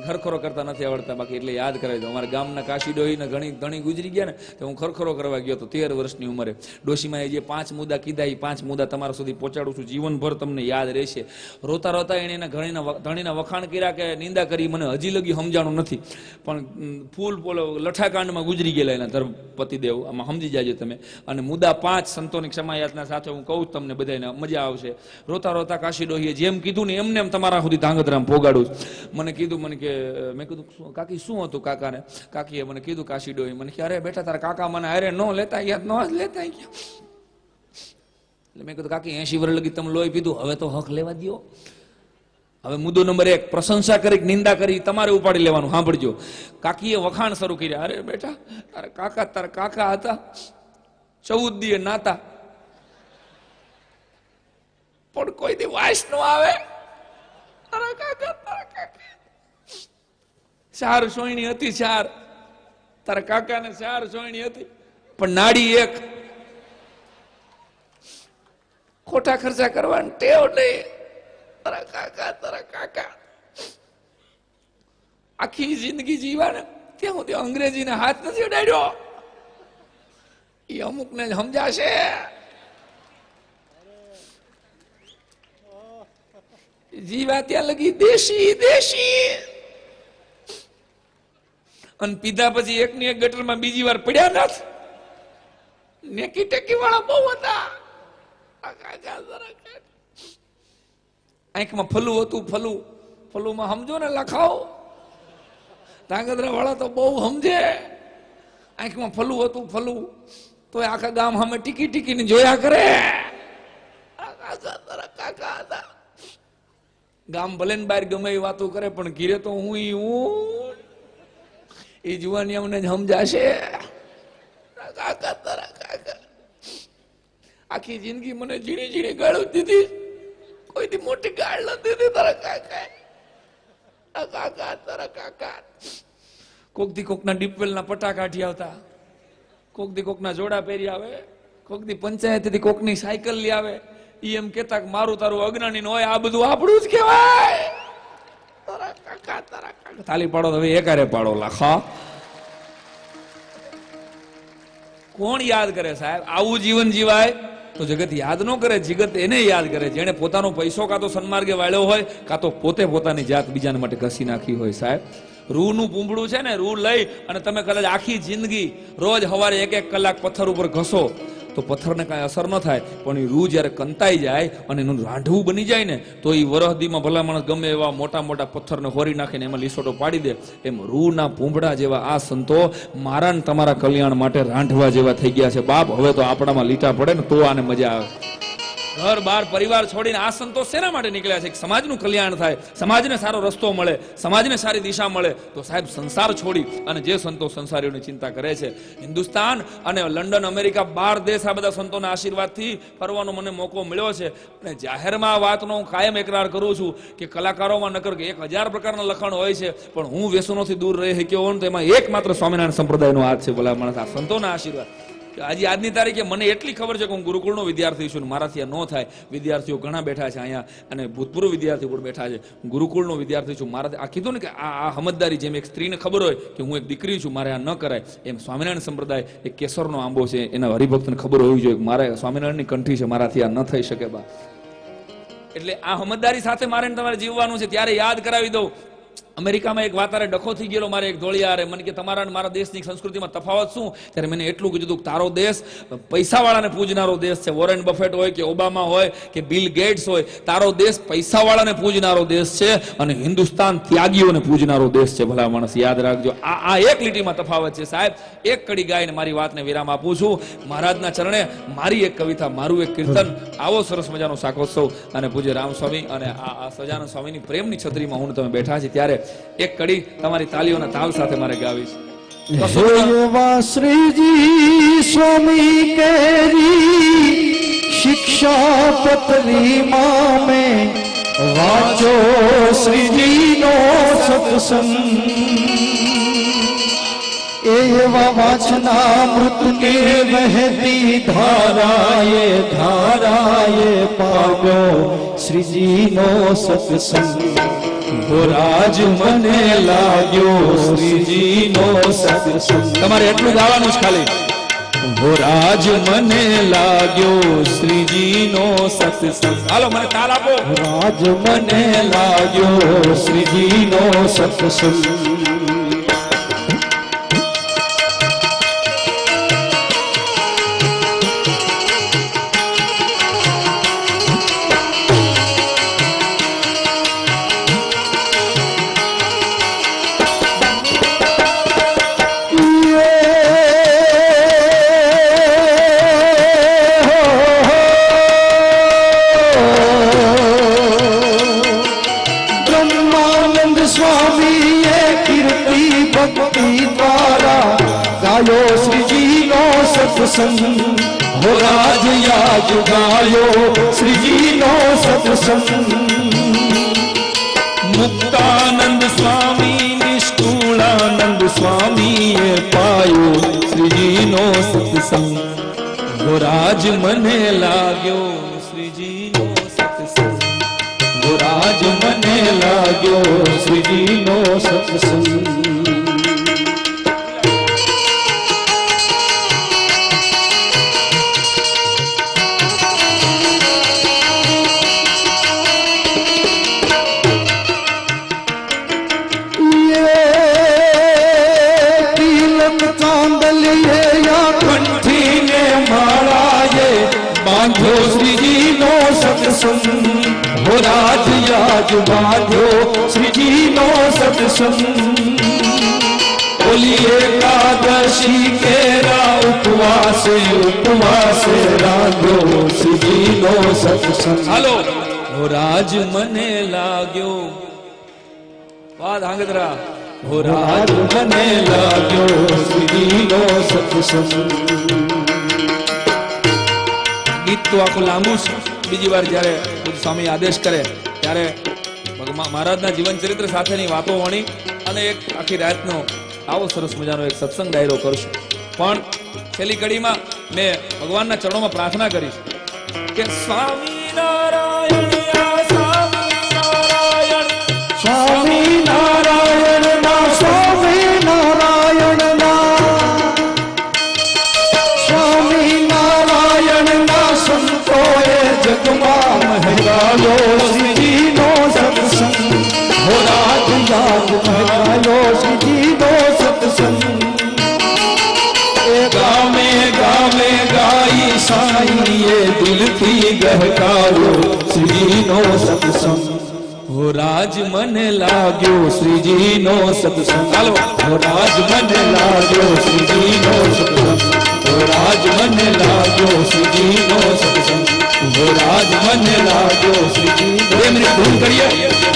ખરખરો કરતા નથી આવડતા, બાકી એટલે યાદ કરાવી દો. અમારા ગામના કાશી ડોહીને ઘણી ગુજરી ગયા ને તો હું ખરખરો કરવા ગયો હતો 13 વર્ષની ઉંમરે. ડોશીમાં એ જે 5 મુદ્દા કીધા એ 5 મુદ્દા તમારા સુધી પહોંચાડું છું, જીવનભર તમને યાદ રહેશે. રોતા રોતા એને એના ધણીના વખાણ કર્યા કે નિંદા કરી, મને હજી લગી સમજાણું નથી. પણ ફૂલ બોલો લઠાકાંડમાં ગુજરી ગયેલા એના ધર્મ પતિદેવ, આમાં સમજી જાજો તમે. અને મુદ્દા 5 સંતોની ક્ષમા યાચના સાથે હું કહું તમને બધાને મજા આવશે. રોતા રોતા કાશી ડોહીએ જેમ કીધું ને એમને એમ તમારા સુધી ધાંગધ્રામ પોગાડું. મને કીધું, મને કે મેં કીધું કાકી શું હતું કાકાને? કાકીએ મને કીધું, કાશી ડોહી મને કે અરે બેટા તારા કાકા મને અરે નો લેતા ગયા, નો લેતા ગયા. એટલે મેં કીધું કાકી 80 વર્ષ લગી તમે લોહી પીધું, હવે તો હક લેવા દો. હવે મુદ્દો નંબર 1, પ્રશંસા કરી નિંદા કરી તમારે ઉપાડી લેવાનું. સાંભળજો, કાકીએ વખાણ શરૂ કર્યા. અરે બેટા તારા કાકા હતા, 14 દીએ નાતા, પણ કોઈ દી વાસ નો આવે. તારા કાકા 4 સોયણી હતી, 4 તારા કાકાને 4 સોયણી હતી, પણ નાડી 1. ખોટા ખર્ચા કરવાની ટેવ નહીં. તારા કાકા આખી જિંદગી જીવાને ત્યાં સુધી અંગ્રેજીને હાથ નથી અડાડ્યો. એ અમુકને સમજાશે. જીવા ત્યાં લગી દેશી અને પીધા પછી એકની એક ગટરમાં બીજી વાર પડ્યા નથી. નેકી ટેકી વાળા બહુ હતા. આંખમાં ફલું હતું, ફલુમાં સમજો ને લખાવો. ધાંગધ્રા વાળા તો બહુ સમજે. આંખમાં ફલું હતું, તો આખા ગામ સામે ટીકીને જોયા કરે. કાકા હતા. ગામ ભલે ને બહાર ગમે એ વાતો કરે, પણ ઘીરે તો હું એ જુવાની અમને સમજાશે. આખી જિંદગી મને ઝીણી ગાળો દીધી, કોઈથી મોટી ગાળ ન દીધી. તારા કાકા કોક દી કોકના ડીપવેલના પટા કાઢી આવતા, કોક દી કોકના જોડા પહેરી આવે, કોક દી પંચાયતથી કોકની સાયકલ લઈ આવે. ઈ એમ કેતા કે મારું તારું અજ્ઞાની હોય, આ બધું આપણું જ કહેવાય. તારા કાકા તાલી પાડો. હવે એકારે પાડો લાખા. કોણ યાદ કરે સાહેબ? આવું જીવન જીવાય તો જગત યાદ ન કરે, જગત એને યાદ કરે જેને પોતાનો પૈસો કાં તો સન્માર્ગે વાળ્યો હોય, કાં તો પોતે પોતાની જાત બીજાને માટે ઘસી નાખી હોય. સાહેબ, રૂનું પૂંબડું છે ને, રૂ લઈ અને તમે કદાચ આખી જિંદગી રોજ સવારે 1 કલાક પથ્થર ઉપર ઘસો તો પથ્થરને કાંઈ અસર ન થાય. પણ એ રૂ જ્યારે કંતાઈ જાય અને એનું રાંઢવું બની જાય ને, તો એ વરહદીમાં ભલા માણસ ગમે એવા મોટા પથ્થરને હોરી નાખીને એમાં લીસોટો પાડી દે. એમ રૂના પૂંબડા જેવા આ સંતો મારા ને તમારા કલ્યાણ માટે રાંઢવા જેવા થઈ ગયા છે. બાપ, હવે તો આપણામાં લીટા પડે ને તો આને મજા આવે. ઘર બાર પરિવાર છોડીને આ સંતો શેના માટે નીકળ્યા છે? સમાજનું કલ્યાણ થાય, સમાજને સારો રસ્તો મળે, સમાજને સારી દિશા મળે. તો સાહેબ, સંસાર છોડી અને જે સંતો સંસારીઓની ચિંતા કરે છે, હિન્દુસ્તાન અને લંડન, અમેરિકા, 12 દેશ આ બધા સંતોના આશીર્વાદથી ફરવાનો મને મોકો મળ્યો છે. અને જાહેરમાં આ વાતનો હું કાયમ એકરાર કરું છું કે કલાકારોમાં નકર 1000 પ્રકારના લખાણ હોય છે, પણ હું વ્યસનોથી દૂર રહી શક્યો હોઉં તો એમાં એકમાત્ર સ્વામિનારાયણ સંપ્રદાયનો હાથ છે. ભલા માણસ, આ સંતોના આશીર્વાદ. આજની તારીખે મને એટલી ખબર છે કે હું ગુરુકુળનો વિદ્યાર્થી છું. મારાથી આ ન થાય. વિદ્યાર્થીઓ ઘણા બેઠા છે અહીંયા અને ભૂતપૂર્વ વિદ્યાર્થીઓ પણ બેઠા છે. ગુરુકુળનો વિદ્યાર્થી છું. મારાથી આ કીધું ને કે આ સમજદારી, જેમ એક સ્ત્રીને ખબર હોય કે હું એક દીકરી છું, મારે આ ન કરાય, એમ સ્વામિનારાયણ સંપ્રદાય એક કેસરનો આંબો છે, એના હરિભક્તને ખબર હોવી જોઈએ મારે સ્વામિનારાયણની કંઠી છે, મારાથી આ ન થઈ શકે. બા, એટલે આ સમજદારી સાથે મારે તમારે જીવવાનું છે. ત્યારે યાદ કરાવી દઉં, અમેરિકામાં એક વાતારે ડખો થઈ ગયેલો મારે એક ધોળિયારે. મને કે તમારા અને મારા દેશની સંસ્કૃતિમાં તફાવત શું? ત્યારે મને એટલું કીધું કે તારો દેશ પૈસાવાળાને પૂજનારો દેશ છે. વોરેન બફેટ હોય કે ઓબામા હોય કે બિલ ગેટ્સ હોય, તારો દેશ પૈસાવાળાને પૂજનારો દેશ છે અને હિન્દુસ્તાન ત્યાગીઓને પૂજનારો દેશ છે. ભલા માણસ, યાદ રાખજો. આ એક લીટીમાં તફાવત છે. સાહેબ, એક કડી ગાઈને મારી વાતને વિરામ આપું છું. મહારાજના ચરણે મારી એક કવિતા, મારું એક કીર્તન. આવો સરસ મજાનો શાકોત્સવ અને પૂજ્ય રામસ્વામી અને આ સજાનંદ સ્વામીની પ્રેમની છત્રીમાં હું તમે બેઠા છે, ત્યારે એક કડી તમારી તાલીઓના તાલ સાથે મારે ગાવી છે. શ્રીજી સ્વામી કેરી શિક્ષાપત્રી માં મેં વાંચો શ્રીજીનો સત્સંગ એવા વાંચનામૃતને વહેતી ધારાએ પામ્યો શ્રીજીનો સત્સંગ હો રાજ મને લાગ્યો શ્રીજીનો સત્સંગ તમારે એટલું ગાવાનું જ ખાલી હો રાજ મને લાગ્યો શ્રીજીનો સત્સંગ હાલો મને તાલ આપો રાજ મને લાગ્યો શ્રીજીનો સત્સંગ સત્સંગ હો રાજ યાદ ગાયો શ્રીજીનો સત્સંગ મુક્તાનંદ સ્વામી નિષ્ઠુળાનંદ સ્વામીએ પાયો શ્રીજીનો સત્સંગ હો રાજ મને લાગ્યો શ્રીજીનો સત્સંગ હો રાજ મને લાગ્યો શ્રીજીનો સત્સંગ શ્રીજીનો સત્સંગ હો રાજ યાદ બાંધ્યો શ્રીજીનો સત્સંગ બોલી એકાદશી કેરા ઉપવાસે રાંધ્યો શ્રીજીનો સત્સંગ હાલો હો રાજ મને લાગ્યો વાહ ધાંગધ્રા હો રાજ મને લાગ્યો શ્રીજીનો સત્સંગ ગીત તો આખું લાંબુ છે બીજી વાર જ્યારે સ્વામી આદેશ કરે ત્યારે મહારાજના જીવન ચરિત્ર સાથેની વાતો વણી અને એક આખી રાતનો આવો સરસ મજાનો એક સત્સંગ ડાયરો કરશું પણ છેલ્લી કડીમાં મેં ભગવાનના ચરણોમાં પ્રાર્થના કરી કે સ્વામી નારાયણ સ્વામી નારાયણ ના સ્વામી નારાયણ ના સંતોએ જગમાં મહેરાયો શ્રીજીનો સત્સંગ હો રાજ યાદ મહેરાયો શ્રીજીનો સત્સંગ એ ગામે ગામે ગાઈ સાઈએ દિલથી ગહકાયો શ્રીજીનો સત્સંગ હો રાજ મને લાગ્યો શ્રીજીનો સત્સંગ હાલો હો રાજ મને લાગ્યો શ્રીજીનો સત્સંગ હો રાજ મને લાગ્યો શ્રીજીનો સત્સંગ હો રાજ મને લાગ્યો શ્રીજીનો ધૂન કરીએ